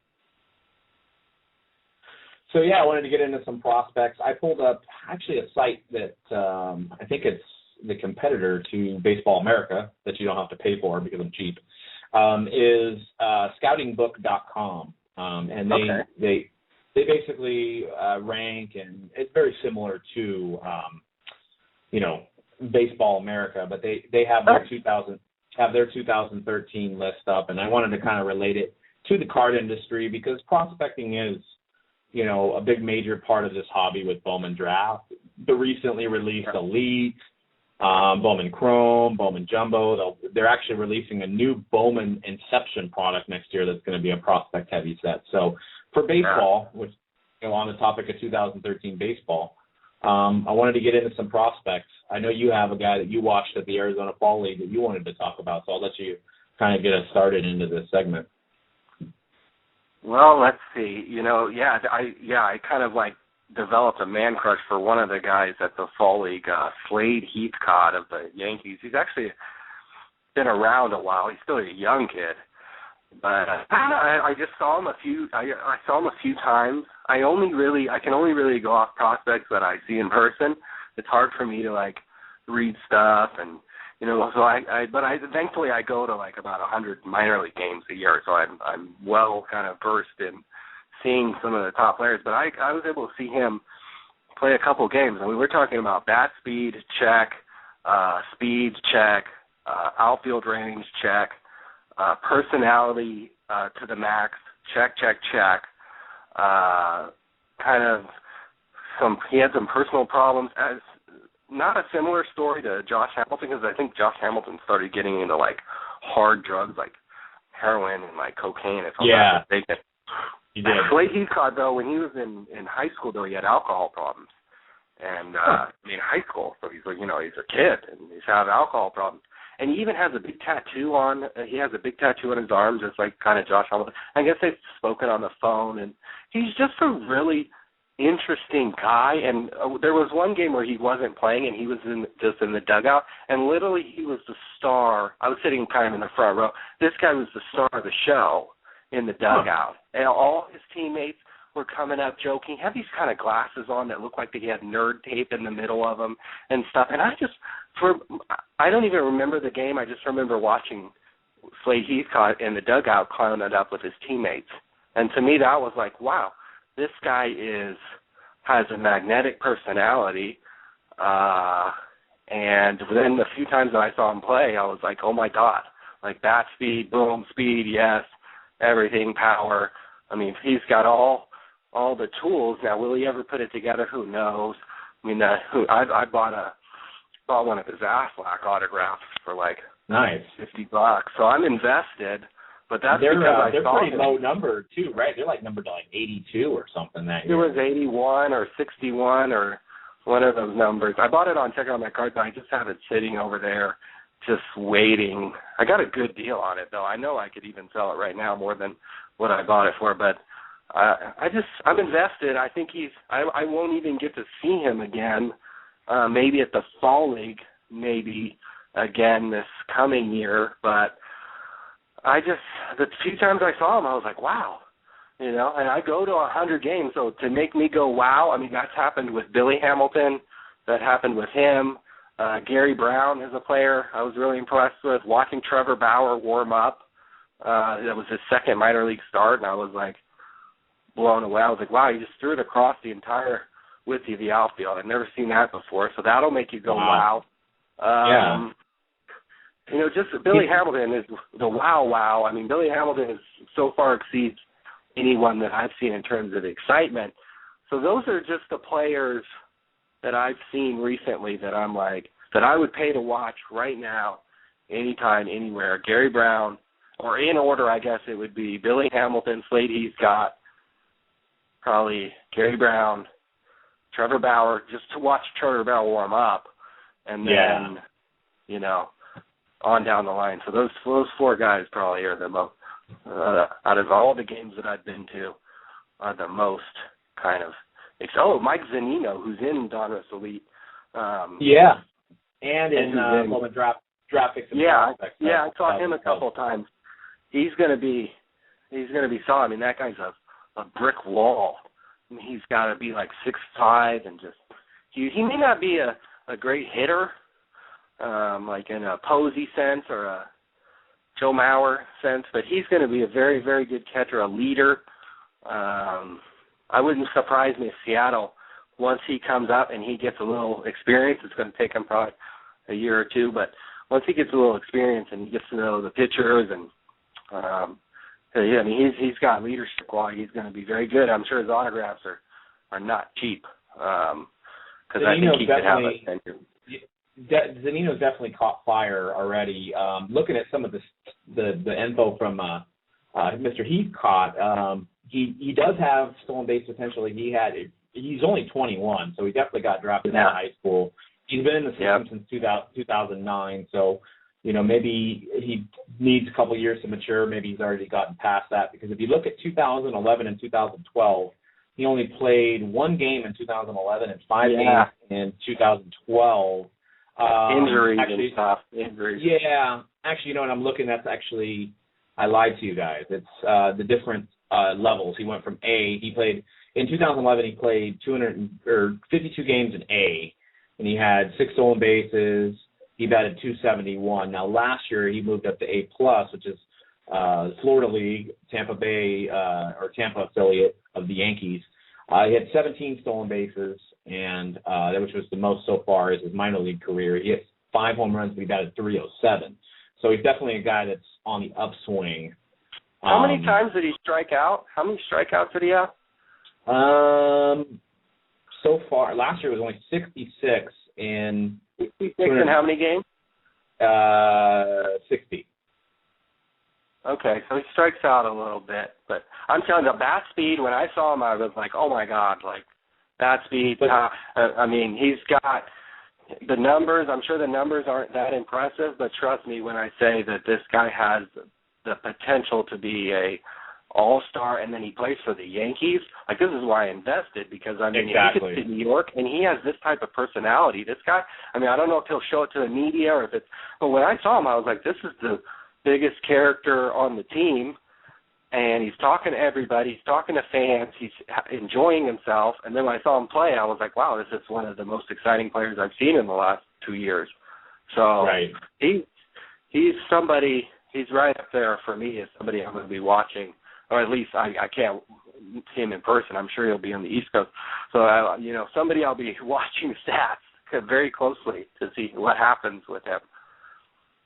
So yeah, I wanted to get into some prospects. I pulled up actually a site that I think it's the competitor to Baseball America that you don't have to pay for because I'm cheap. Is scoutingbook.com, and they basically rank, and it's very similar to Baseball America, but they have their 2013 list up, and I wanted to kind of relate it to the card industry because prospecting is a big major part of this hobby with Bowman Draft. The recently released Elite, Bowman Chrome, Bowman Jumbo. They're actually releasing a new Bowman Inception product next year that's going to be a prospect-heavy set. So for baseball, which on the topic of 2013 baseball, I wanted to get into some prospects. I know you have a guy that you watched at the Arizona Fall League that you wanted to talk about, so I'll let you kind of get us started into this segment. Well, let's see. I kind of developed a man crush for one of the guys at the Fall League, Slade Heathcott of the Yankees. He's actually been around a while. He's still a young kid, but I just saw him I saw him a few times. I can only really go off prospects that I see in person. It's hard for me to read stuff and. Thankfully I go to about 100 minor league games a year, so I'm well kind of versed in seeing some of the top players. But I was able to see him play a couple games, and we were talking about bat speed check, outfield range check, personality to the max check. He had some personal problems as. Not a similar story to Josh Hamilton, because I think Josh Hamilton started getting into hard drugs like heroin and cocaine. If I'm not mistaken. He did. Slade Heathcott, though, when he was in high school, though, he had alcohol problems, and high school, so he's he's a kid and he's had alcohol problems, and he even has a big tattoo on. He has a big tattoo on his arm, just like kind of Josh Hamilton. I guess they've spoken on the phone, and he's just a really interesting guy. And there was one game where he wasn't playing and he was just in the dugout, and literally he was the star. I was sitting kind of in the front row. This guy was the star of the show in the dugout, and all his teammates were coming up joking. He had these kind of glasses on that looked like they had nerd tape in the middle of them and stuff. And I don't even remember the game. I just remember watching Slade Heathcott in the dugout clowning it up with his teammates. And to me, that was like, wow, this guy has a magnetic personality. And then the few times that I saw him play, I was like, oh my God, like bat speed, boom, speed, yes, everything, power. I mean, he's got all the tools. Now, will he ever put it together? Who knows? I mean, I bought one of his Aflac autographs for like nice $50. So I'm invested. But that's they're pretty low number too, right? They're like numbered to like 82 or something that year. It was 81 or 61 or one of those numbers. I bought it on Check Out My Cards, but I just have it sitting over there just waiting. I got a good deal on it, though. I know I could even sell it right now more than what I bought it for, but I'm invested. I think I won't even get to see him again, maybe at the Fall League, maybe again this coming year, but the few times I saw him, I was like, wow, and I go to 100 games, so to make me go, wow, I mean, that's happened with Billy Hamilton, that happened with him. Gary Brown is a player I was really impressed with. Watching Trevor Bauer warm up, that was his second minor league start, and I was like blown away. I was like, wow, he just threw it across the entire width of the outfield. I've never seen that before, so that'll make you go, wow. Yeah. Just Billy Hamilton is the wow. I mean, Billy Hamilton so far exceeds anyone that I've seen in terms of excitement. So those are just the players that I've seen recently that I'm like, that I would pay to watch right now, anytime, anywhere. Gary Brown, or in order, I guess it would be Billy Hamilton, Slade Heathcott, probably Gary Brown, Trevor Bauer, just to watch Trevor Bauer warm up, and then, on down the line. So those four guys probably are the most, out of all the games that I've been to, are the most kind of. Mike Zunino, who's in Donruss Elite. And in draft picks. I saw him a couple of times. He's gonna be solid. I mean, that guy's a brick wall. I mean, he's got to be like 6'5" and just. He may not be a great hitter. Like in a Posey sense or a Joe Mauer sense, but he's going to be a very, very good catcher, a leader. I wouldn't surprise me if Seattle, once he comes up and he gets a little experience, it's going to take him probably a year or two, but once he gets a little experience and he gets to know the pitchers and, he's got leadership quality. He's going to be very good. I'm sure his autographs are not cheap because I think he could have a tenure. Zunino's definitely caught fire already. Looking at some of the info from Mr. Heathcott, he does have stolen base potential. He's only 21, so he definitely got drafted out of high school. He's been in the system since 2009, so maybe he needs a couple years to mature. Maybe he's already gotten past that, because if you look at 2011 and 2012, he only played one game in 2011 and 5 games in 2012. Injuries and stuff. Injuries. Yeah. Actually, when I'm looking, I lied to you guys. It's the different levels. He went from A. In 2011, he played 52 games in A, and he had 6 stolen bases. He batted .271. Now, last year, he moved up to A+, which is Florida League, Tampa Bay, or Tampa affiliate of the Yankees. He had 17 stolen bases, and which was the most so far in his minor league career. He hit 5 home runs, but he batted .307. So he's definitely a guy that's on the upswing. How many times did he strike out? How many strikeouts did he have? So far, last year it was only 66 in 66 in how many games? 60. Okay, so he strikes out a little bit, but I'm telling you, the bat speed, when I saw him, I was like, oh my God, like, bat speed. He's got the numbers. I'm sure the numbers aren't that impressive, but trust me when I say that this guy has the potential to be a all-star, and then he plays for the Yankees. Like, this is why I invested, because, I mean, exactly. he gets to New York, and he has this type of personality. This guy, I mean, I don't know if he'll show it to the media or if it's, but when I saw him, I was like, this is the biggest character on the team, and he's talking to everybody. He's talking to fans. He's enjoying himself. And then when I saw him play, I was like, wow, this is one of the most exciting players I've seen in the last 2 years. So he's somebody, he's right up there for me as somebody I'm going to be watching, or at least I can't see him in person. I'm sure he'll be on the East Coast. So, somebody I'll be watching stats very closely to see what happens with him.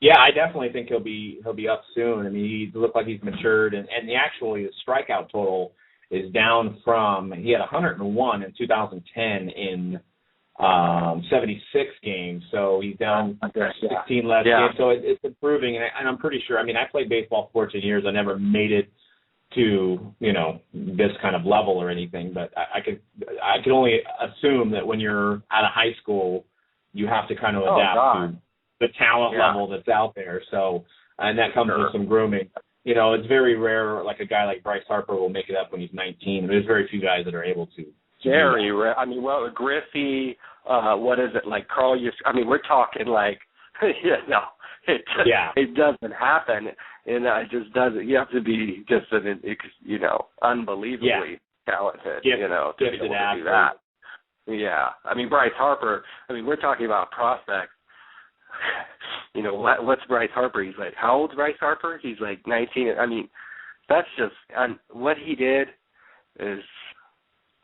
Yeah, I definitely think he'll be up soon. I mean, he looked like he's matured, and his strikeout total is down from, he had 101 in 2010 in 76 games, so he's down 16 less games. So it's improving, and I'm pretty sure. I mean, I played baseball for 14 years. I never made it to this kind of level or anything, but I could only assume that when you're out of high school, you have to kind of adapt to the talent level that's out there. So, and that comes with some grooming. It's very rare, like a guy like Bryce Harper will make it up when he's 19. There's very few guys that are able to. Very rare. I mean, Griffey, what is it, like Carl? I mean, we're talking like, it doesn't happen, and it just doesn't. You have to be just unbelievably talented, to be able to do that. Yeah, I mean, Bryce Harper. I mean, we're talking about prospects. What's Bryce Harper? He's like, how old's Bryce Harper? He's like 19. I mean, that's just what he did is.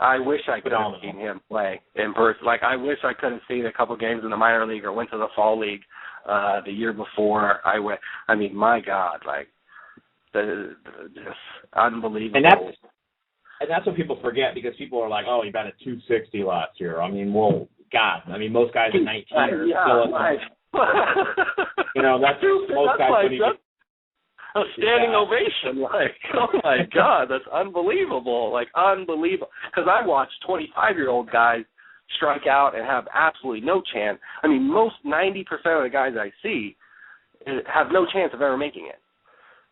I wish I could have seen him play in person. Like, I wish I could have seen a couple games in the minor league or went to the fall league the year before I went. I mean, my God, like, just unbelievable. And that's what people forget, because people are like, oh, he batted 260 last year. I mean, well, God, I mean, most guys at 19 are still at that's most guys when you a standing ovation, like, oh my God, that's unbelievable, like, unbelievable. Because I watched 25-year-old guys strike out and have absolutely no chance. I mean, 90% of the guys I see have no chance of ever making it.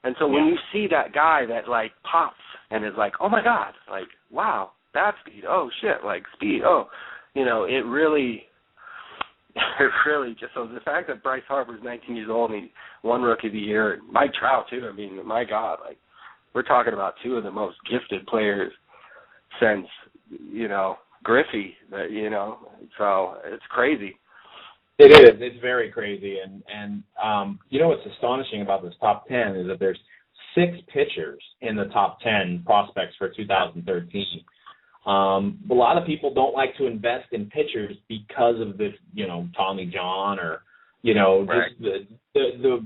And so when you see that guy that, like, pops and is like, oh my God, like, wow, that speed, oh shit, like, speed, it really just, so the fact that Bryce Harper's 19 years old and he won Rookie of the Year, and Mike Trout too, I mean, my God, like, we're talking about two of the most gifted players since, Griffey, so it's crazy. It is. It's very crazy. And what's astonishing about this top 10 is that there's 6 pitchers in the top 10 prospects for 2013. A lot of people don't like to invest in pitchers because of the, Tommy John or, just the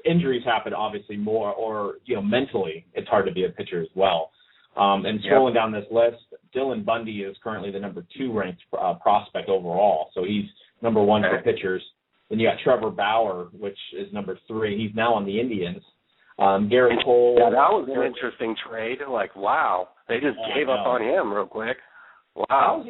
injuries happen obviously more, or, mentally it's hard to be a pitcher as well. And scrolling down this list, Dylan Bundy is currently the number 2 ranked prospect overall. So he's number 1 for pitchers. Then you got Trevor Bauer, which is number 3. He's now on the Indians. Garrett Cole. Yeah, that was an interesting trade. Like, wow. They just gave up on him real quick. Wow.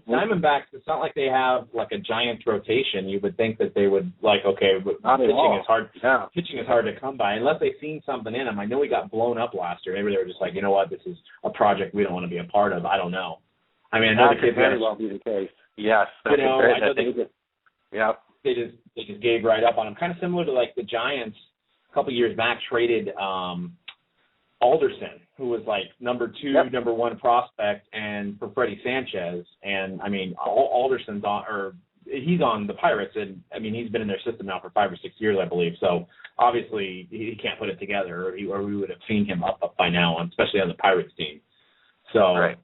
Diamondbacks, it's not like they have like a giant rotation. You would think that they would pitching is hard. Yeah. Pitching is hard to come by unless they've seen something in him. I know he got blown up last year. Maybe they were just like, you know what, this is a project we don't want to be a part of. I don't know. I mean, I know that could very well be the case. Yes. I know they just gave right up on him. Kind of similar to like the Giants a couple years back traded Alderson, who was like number 2, number 1 prospect, and for Freddie Sanchez. And I mean, Alderson's he's on the Pirates, and I mean, he's been in their system now for 5 or 6 years, I believe. So obviously he can't put it together, or we would have seen him up by now, especially on the Pirates team. So, I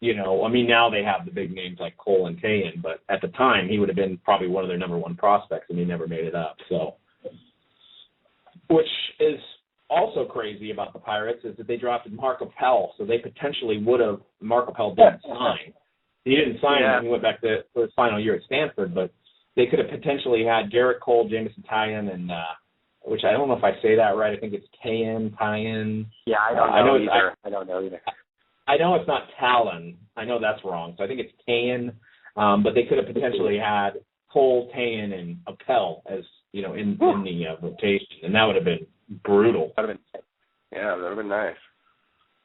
mean, now they have the big names like Cole and Tayen, but at the time he would have been probably one of their number 1 prospects, and he never made it up. So, which is also crazy about the Pirates is that they drafted Mark Appel, so they potentially would have. Mark Appel didn't sign. He didn't sign when he went back to his final year at Stanford, but they could have potentially had Garrett Cole, Jameson Taillon, and which I don't know if I say that right. I think it's Taillon. Yeah, I don't know either. I don't know either. I know it's not Talon. I know that's wrong. So I think it's Taillon, but they could have potentially had Cole, Taillon, and Appel as in the rotation, and that would have been brutal. That would have been nice.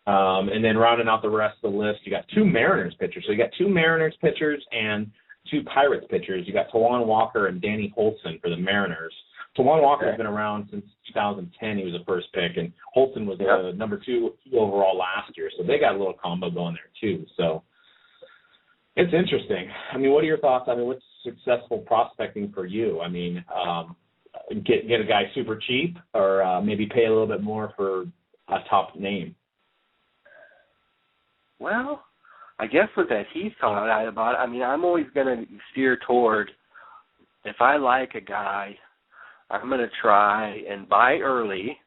And then rounding out the rest of the list, you got 2 Mariners pitchers. So you got 2 Mariners pitchers and 2 Pirates pitchers. You got Tawan Walker and Danny Holtzen for the Mariners. Tawan Walker has been around since 2010. He was the first pick, and Holtzen was the number 2 overall last year. So they got a little combo going there too. So it's interesting. I mean, what are your thoughts? I mean, what's successful prospecting for you? I mean, get a guy super cheap, or maybe pay a little bit more for a top name. Well, I guess with that Heathcote I'm always going to steer toward, if I like a guy, I'm going to try and buy early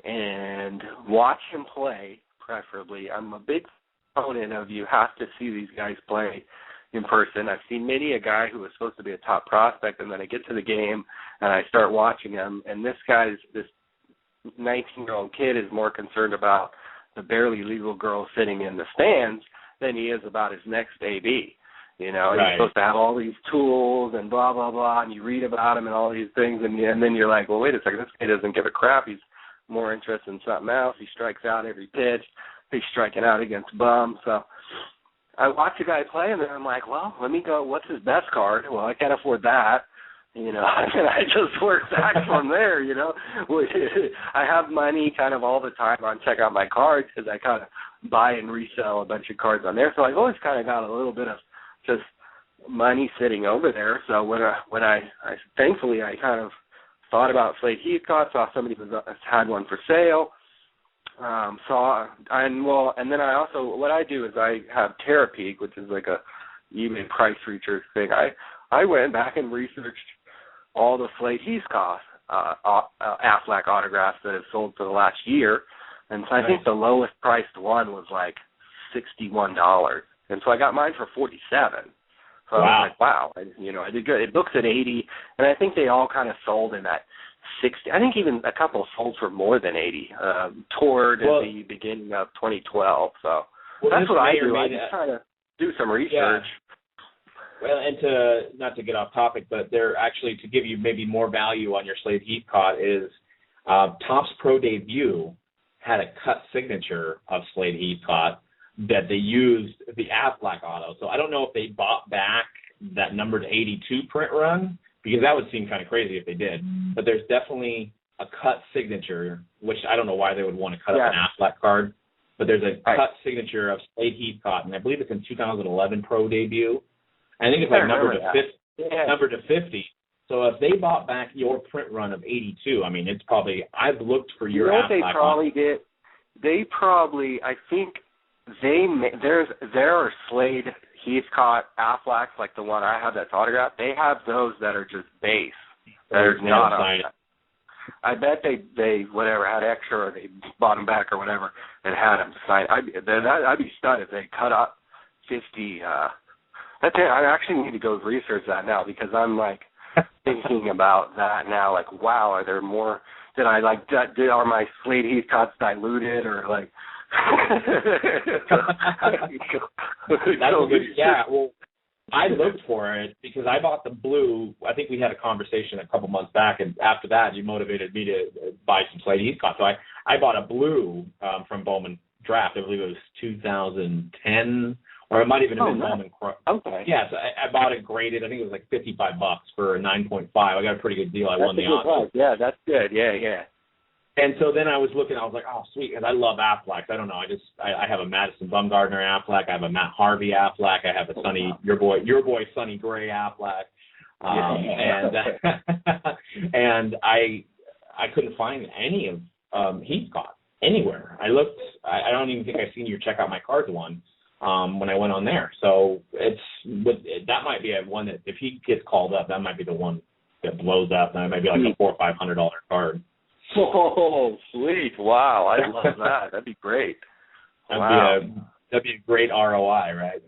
and watch him play, preferably. I'm a big proponent of you have to see these guys play in person. I've seen many a guy who was supposed to be a top prospect, and then I get to the game and I start watching him, and this 19-year-old kid is more concerned about the barely legal girl sitting in the stands than he is about his next AB. You know, right. He's supposed to have all these tools and blah, blah, blah, and you read about him and all these things, and then you're like, well, wait a second, this guy doesn't give a crap. He's more interested in something else. He strikes out every pitch. He's striking out against bums. So I watch a guy play, and then I'm like, well, let me go, what's his best card? Well, I can't afford that. You know, and I just work back from there, you know. I have money kind of all the time on check out my cards because I kind of buy and resell a bunch of cards on there. So I've always kind of got a little bit of just money sitting over there. So when I thankfully I kind of thought about Slade Heathcote, saw somebody had one for sale, and then I also, what I do is I have Terapeak, which is like a eBay price research thing. I went back and researched all the Slade Heathcote Aflac autographs that have sold for the last year, and so I think the lowest priced one was like $61, and so I got mine for $47. So wow. I was like, wow, I did good. It books at 80, and I think they all kind of sold in that 60. I think even a couple sold for more than 80 toward at the beginning of 2012. So that's what I do. I just try to do some research. Yeah. Well, and to not to get off topic, but they're actually, to give you maybe more value on your Slade Heathcote, is Topps Pro Debut had a cut signature of Slade Heathcote that they used the Aflac auto. So I don't know if they bought back that numbered 82 print run, because that would seem kind of crazy if they did. But there's definitely a cut signature, which I don't know why they would want to cut up an Aflac card, but there's a cut signature of Slade Heathcote, and I believe it's in 2011 Pro Debut. I think it's like number to 50. So if they bought back your print run of 82, I mean, it's probably, I've looked for your Aflac. They probably did. They probably, I think there are Slade Heathcote Aflacs, like the one I have that's autographed. They have those that are just base. There's not on that. I bet they whatever had extra, or they bought them back or whatever and had them signed. I'd be stunned if they cut up 50. I actually need to go research that now, because I'm like thinking about that now. Like, wow, are there more? Are my Slade Heathcotes diluted, or like? Well, I looked for it because I bought the blue. I think we had a conversation a couple months back, and after that, you motivated me to buy some Slade Heathcote. So I bought a blue from Bowman Draft. I believe it was 2010. Or it might even have been Bowman. Okay. Yeah, so I bought it graded. I think it was like $55 for a 9.5. I got a pretty good deal. I won the auction. Yeah, that's good. Yeah. And so then I was looking. I was like, oh, sweet, because I love Aflac. I don't know. I have a Madison Bumgarner Aflac. I have a Matt Harvey Aflac. I have a your boy Sonny Gray Aflac. And I couldn't find any of Heathcote anywhere. I looked. I don't even think I've seen your Check Out My Cards one. When I went on there. So that might be one that, if he gets called up, that might be the one that blows up. That might be like a $400 or $500 card. Oh, sweet. Wow, I love that. That'd be great. That'd be a great ROI, right?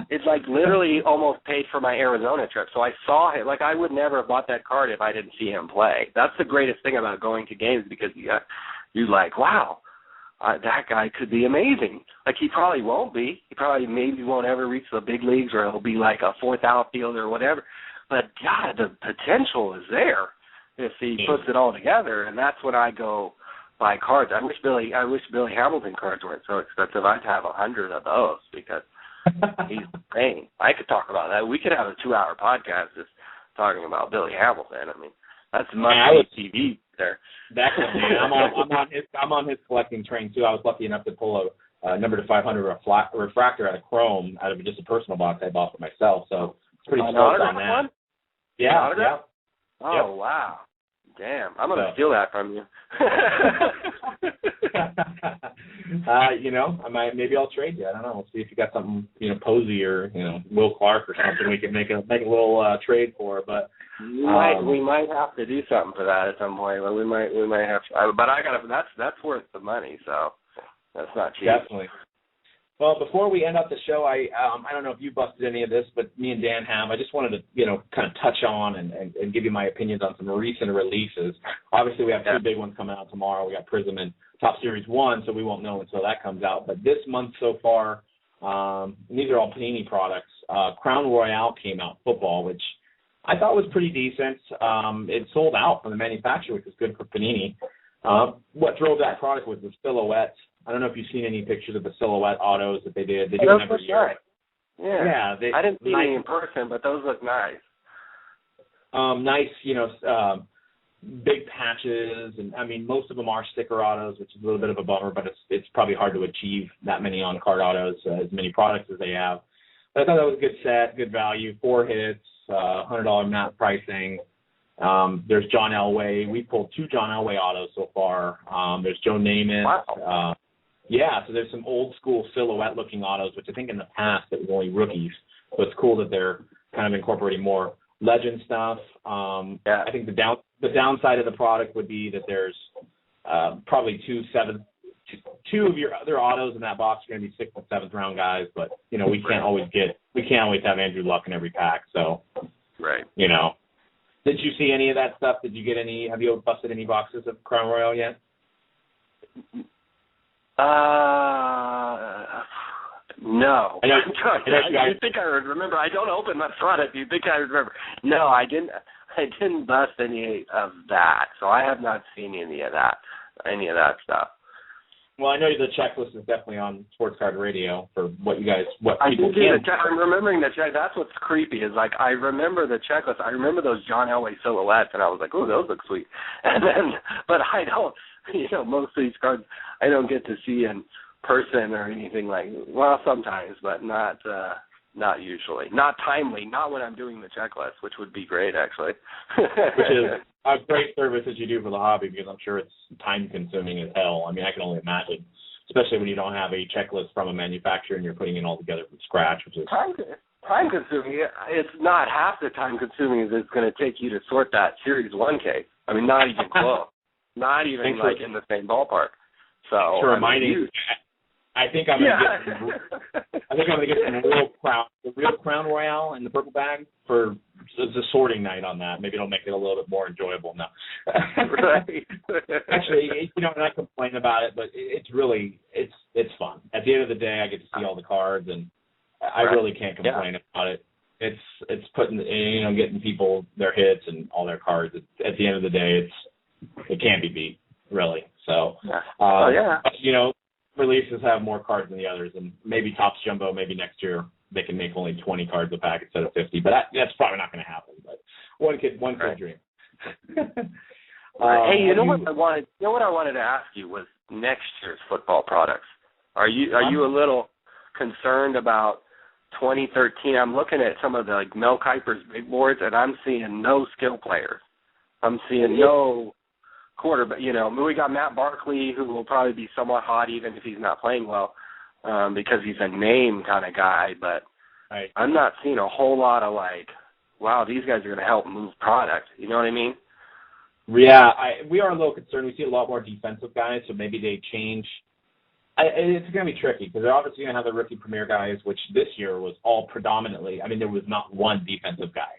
It's like literally almost paid for my Arizona trip. So I saw him. Like, I would never have bought that card if I didn't see him play. That's the greatest thing about going to games, because you're like, wow, that guy could be amazing. Like, he probably won't be. He probably maybe won't ever reach the big leagues, or he'll be like a fourth outfielder or whatever. But, God, the potential is there if he puts it all together. And that's when I go, buy cards. I wish Billy Hamilton cards weren't so expensive. I'd have 100 of those because he's insane. I could talk about that. We could have a 2-hour podcast just talking about Billy Hamilton. I mean, that's must-see TV there. Definitely. I'm on his collecting train too. I was lucky enough to pull a number to 500 refractor out of Chrome out of just a personal box I bought for myself. So it's pretty stoked on that. One? Yeah. Oh, yep. Wow. Damn. I'm going to steal that from you. Maybe I'll trade you. I don't know. We'll see if you got something, Posey or, Will Clark or something we can make a little trade for. But we might have to do something for that at some point. But we might have to. But that's worth the money, so that's not cheap. Definitely. Well, before we end up the show, I don't know if you busted any of this, but me and Dan have. I just wanted to, kind of touch on and give you my opinions on some recent releases. Obviously, we have two big ones coming out tomorrow. We got Prism and Top Series 1, so we won't know until that comes out. But this month so far, these are all Panini products. Crown Royale came out, football, which I thought was pretty decent. It sold out from the manufacturer, which is good for Panini. What drove that product was the silhouette. I don't know if you've seen any pictures of the silhouette autos that they did. They do them every year. Nice. Yeah. I didn't see any in person, but those look nice. Nice, big patches, and I mean most of them are sticker autos, which is a little bit of a bummer, but it's probably hard to achieve that many on card autos, as many products as they have. But I thought that was a good set, good value, 4 hits, $100 map pricing. There's John Elway. We pulled 2 John Elway autos so far. There's Joe Namath. Wow. So there's some old school silhouette looking autos, which I think in the past it was only rookies. So it's cool that they're kind of incorporating more legend stuff. I think the downside of the product would be that there's probably two of your other autos in that box are going to be 6th and 7th round guys, but we can't always have Andrew Luck in every pack. So right. Did you see any of that stuff? Have you busted any boxes of Crown Royale yet? No. You think I would remember? I don't open my product. You think I would remember? No, I didn't bust any of that. So I have not seen any of that stuff. Well, I know the checklist is definitely on Sports Card Radio for what people can. I'm remembering the check. That's what's creepy is like I remember the checklist. I remember those John Elway silhouettes, and I was like, "Oh, those look sweet." And then, but I don't. Most of these cards I don't get to see in person or anything like. Well, sometimes, but not usually. Not timely. Not when I'm doing the checklist, which would be great actually. Which is a great service that you do for the hobby, because I'm sure it's time consuming as hell. I mean, I can only imagine, especially when you don't have a checklist from a manufacturer and you're putting it all together from scratch, which is time consuming. It's not half the time consuming as it's going to take you to sort that Series 1 case. I mean, not even close. Not even in the same ballpark. So for reminding you, I think I'm going to get the real Crown Royale in the purple bag for the sorting night on that. Maybe it'll make it a little bit more enjoyable now. Right. Actually, I'm not complaining about it, but it's really it's fun. At the end of the day, I get to see all the cards, and I really can't complain about it. It's putting getting people their hits and all their cards. At the end of the day, it can't be beat, really. So, releases have more cards than the others, and maybe Topps Jumbo, maybe next year they can make only 20 cards a pack instead of 50. But that's probably not going to happen. But one could dream. Hey, what I wanted? What I wanted to ask you was next year's football products. Are you a little concerned about 2013? I'm looking at some of the Mel Kiper's big boards, and I'm seeing no skill players. I'm seeing no quarterback. We got Matt Barkley, who will probably be somewhat hot even if he's not playing well, because he's a name kind of guy. But I'm not seeing a whole lot of wow, these guys are going to help move product. You know what I mean? Yeah, we are a little concerned. We see a lot more defensive guys, so maybe they change. It's going to be tricky because they're obviously going to have the rookie premier guys, which this year was all predominantly. I mean, there was not one defensive guy.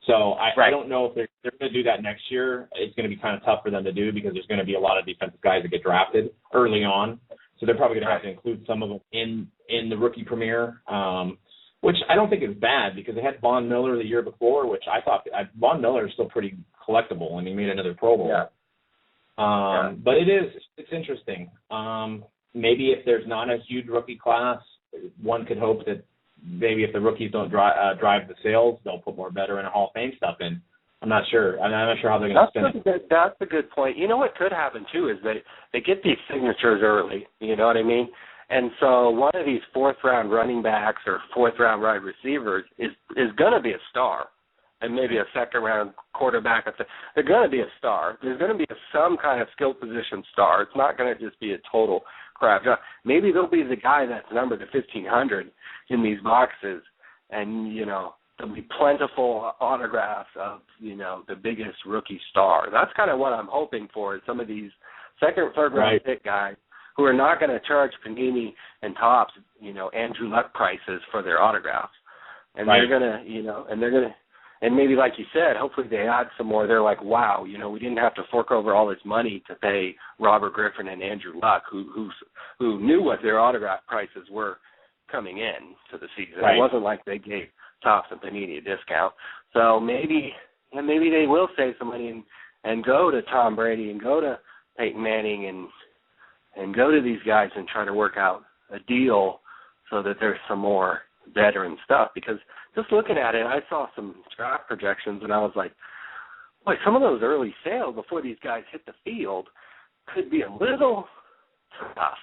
So I don't know if they're going to do that next year. It's going to be kind of tough for them to do because there's going to be a lot of defensive guys that get drafted early on. So they're probably going to have to include some of them in the rookie premier, which I don't think is bad because they had Von Miller the year before, which I thought Von Miller is still pretty collectible, and he made another Pro Bowl. But it's interesting. Maybe if there's not a huge rookie class, one could hope that maybe if the rookies don't drive the sales, they'll put more veteran and Hall of Fame stuff in. I'm not sure. I'm not sure how they're going to spin it. That's a good point. You know what could happen, too, is they get these signatures early. You know what I mean? And so one of these fourth-round running backs or fourth-round wide receivers is going to be a star, and maybe a second-round quarterback. They're going to be a star. There's going to be some kind of skill position star. It's not going to just be a total crap job. Maybe they'll be the guy that's numbered to 1,500 in these boxes, and, you know, there'll be plentiful autographs of, you know, the biggest rookie star. That's kind of what I'm hoping for, is some of these second, third-round pick guys who are not going to charge Panini and Topps, you know, Andrew Luck prices for their autographs. And they're going to, you know, and maybe like you said, hopefully they add some more. They're like, wow, you know, we didn't have to fork over all this money to pay Robert Griffin and Andrew Luck, who knew what their autograph prices were coming in to the season. It wasn't like they gave Topps and Panini a discount. So maybe they will save some money and go to Tom Brady and go to Peyton Manning and go to these guys and try to work out a deal so that there's some more veteran stuff. Because just looking at it, I saw some draft projections and I was like, boy, some of those early sales before these guys hit the field could be a little tough.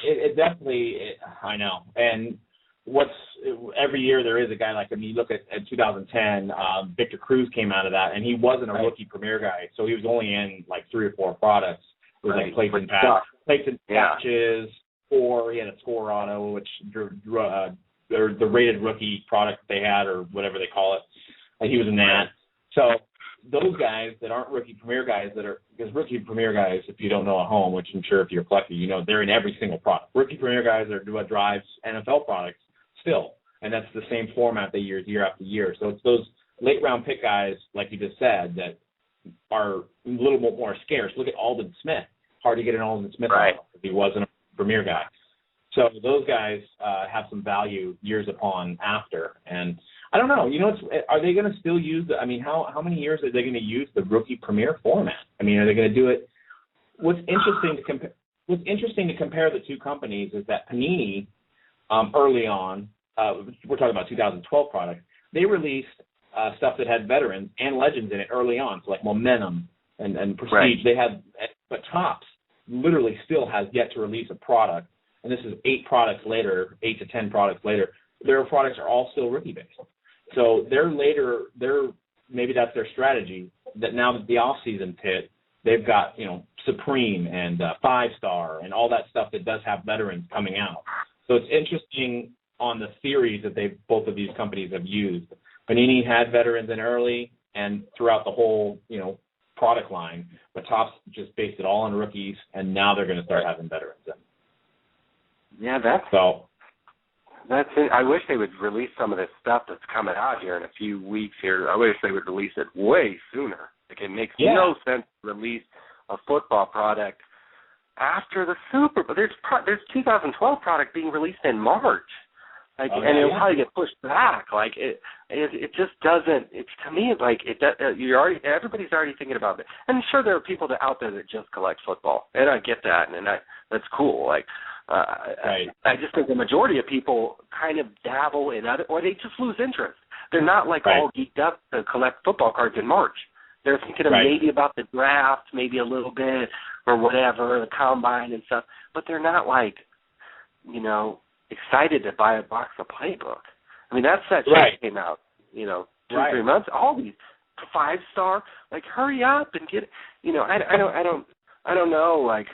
It definitely, I know. And every year there is a guy like him. You look at 2010, Victor Cruz came out of that, and he wasn't a rookie premier guy, so he was only in like 3 or 4 products. It was like plates and patches, or he had a score auto, which the rated rookie product they had, or whatever they call it. And he was in that. So those guys that aren't rookie premier guys because rookie premier guys, if you don't know at home, which I'm sure if you're a collector, you know, they're in every single product. Rookie premier guys are what drives NFL products still, and that's the same format they use year after year. So it's those late round pick guys, like you just said, that are a little bit more scarce. Look at Aldon Smith. Hard to get an Aldon Smith if he wasn't a premier guy. So those guys have some value years upon after. And I don't know, you know, are they going to still use how many years are they going to use the rookie premier format? I mean, are they going to do it? What's interesting to compare the two companies is that Panini, early on, we're talking about 2012 products, they released stuff that had veterans and legends in it early on, so like Momentum and Prestige. They had, but Topps literally still has yet to release a product, and this is 8 to 10 products later. Their products are all still rookie based. So maybe that's their strategy, that now that the off season's hit, they've got, you know, Supreme and 5-Star and all that stuff that does have veterans coming out. So it's interesting on the theories that both of these companies have used. Panini had veterans in early and throughout the whole, you know, product line, but Topps just based it all on rookies, and now they're going to start having veterans in. Yeah, that's it. I wish they would release some of this stuff that's coming out here in a few weeks here. I wish they would release it way sooner. Like, it makes no sense to release a football product after the Super Bowl. There's 2012 product being released in March. And it'll probably get pushed back. Like it just doesn't. It's, to me, it's like it. Everybody's already thinking about it. And sure, there are people out there that just collect football, and I get that, and that's cool. Like, I just think the majority of people kind of dabble in other, or they just lose interest. They're not like all geeked up to collect football cards in March. They're thinking of maybe about the draft, maybe a little bit, or whatever, the combine and stuff. But they're not like, you know, excited to buy a box of Playbook. I mean, that set came out, you know, 2 or 3 months. All these 5-star, like, hurry up and get it. You know, I don't know. Like,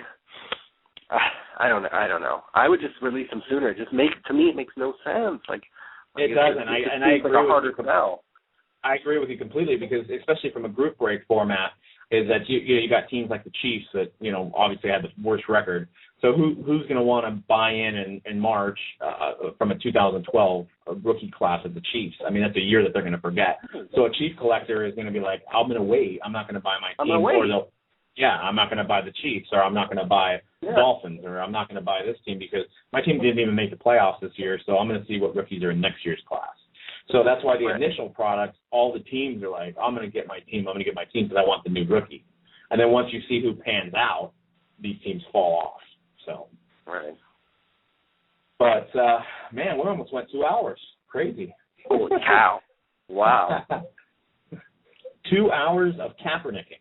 I don't know. I would just release them sooner. To me, it makes no sense. Like it doesn't. I agree. Like a harder canal. I agree with you completely, because especially from a group break format, is that you got teams like the Chiefs that, you know, obviously had the worst record. So who's going to want to buy in March from a 2012 rookie class of the Chiefs? I mean, that's a year that they're going to forget. So a Chief collector is going to be like, I'm going to wait. I'm not going to buy my team, I'm not going to buy the Chiefs, or I'm not going to buy the Dolphins, or I'm not going to buy this team because my team didn't even make the playoffs this year. So I'm going to see what rookies are in next year's class. So that's why the initial products, all the teams are like, I'm going to get my team because I want the new rookie. And then once you see who pans out, these teams fall off. So. Right. But, man, we almost went 2 hours. Crazy. Holy cow. Wow. 2 hours of Kaepernicking.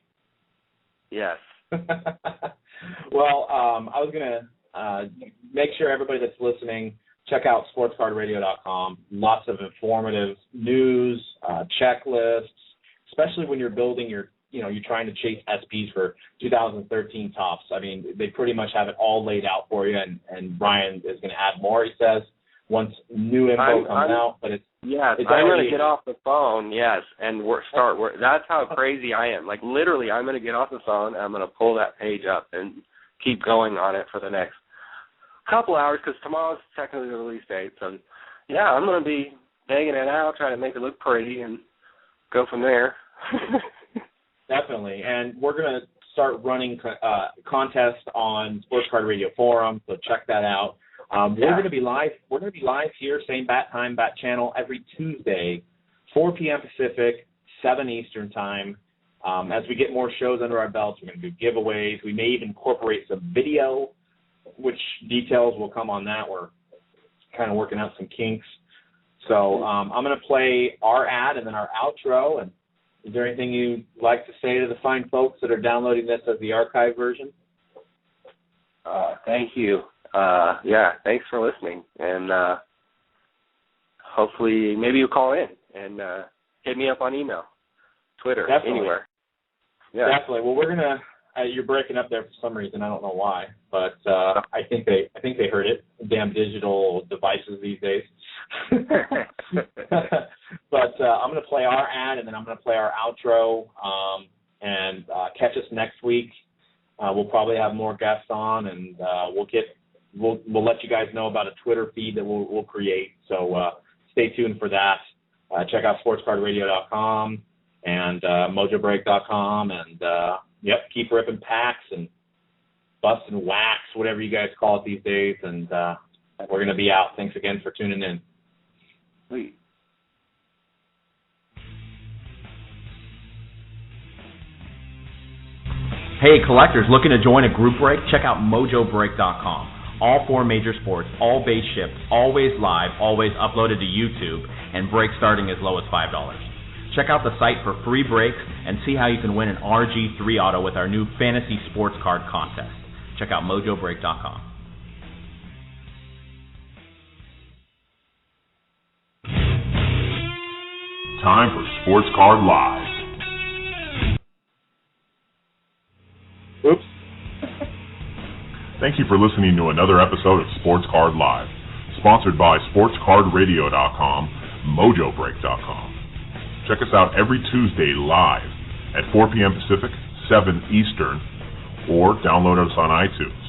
Yes. Well, I was going to make sure everybody that's listening, check out sportscardradio.com. Lots of informative news, checklists, especially when you're building you're trying to chase SPs for 2013 tops. I mean, they pretty much have it all laid out for you, and Ryan is going to add more, he says, once new info comes out. But I'm going to get off the phone, and start work. That's how crazy I am. Like, literally, I'm going to get off the phone, and I'm going to pull that page up and keep going on it for the next couple hours, because tomorrow's technically the release date. So, I'm going to be banging it out, trying to make it look pretty, and go from there. Definitely, and we're going to start running contests on Sports Card Radio Forum, so check that out. We're going to be live. We're going to be live here, same bat time, bat channel, every Tuesday, 4 p.m. Pacific, 7 Eastern time. As we get more shows under our belts, we're going to do giveaways. We may even incorporate some video, which details will come on that. We're kind of working out some kinks. So I'm going to play our ad and then our outro. And is there anything you'd like to say to the fine folks that are downloading this as the archive version? Thank you. Thanks for listening. And hopefully maybe you'll call in and hit me up on email, Twitter, anywhere. Yeah. Definitely. Well, we're going to you're breaking up there for some reason. I don't know why, but I think they heard it. Damn digital devices these days. But I'm going to play our ad, and then I'm going to play our outro, and catch us next week. We'll probably have more guests on, and we'll let you guys know about a Twitter feed that we'll create. So stay tuned for that. Check out sportscardradio.com and mojobreak.com, and keep ripping packs and busting wax, whatever you guys call it these days. And we're going to be out. Thanks again for tuning in. Sweet. Hey, collectors, looking to join a group break? Check out mojobreak.com. All 4 major sports, all base shipped, always live, always uploaded to YouTube, and breaks starting as low as $5. Check out the site for free breaks and see how you can win an RG3 auto with our new fantasy sports card contest. Check out mojobreak.com. Time for Sports Card Live. Oops. Thank you for listening to another episode of Sports Card Live, sponsored by SportsCardRadio.com, MojoBreak.com. Check us out every Tuesday live at 4 p.m. Pacific, 7 Eastern, or download us on iTunes.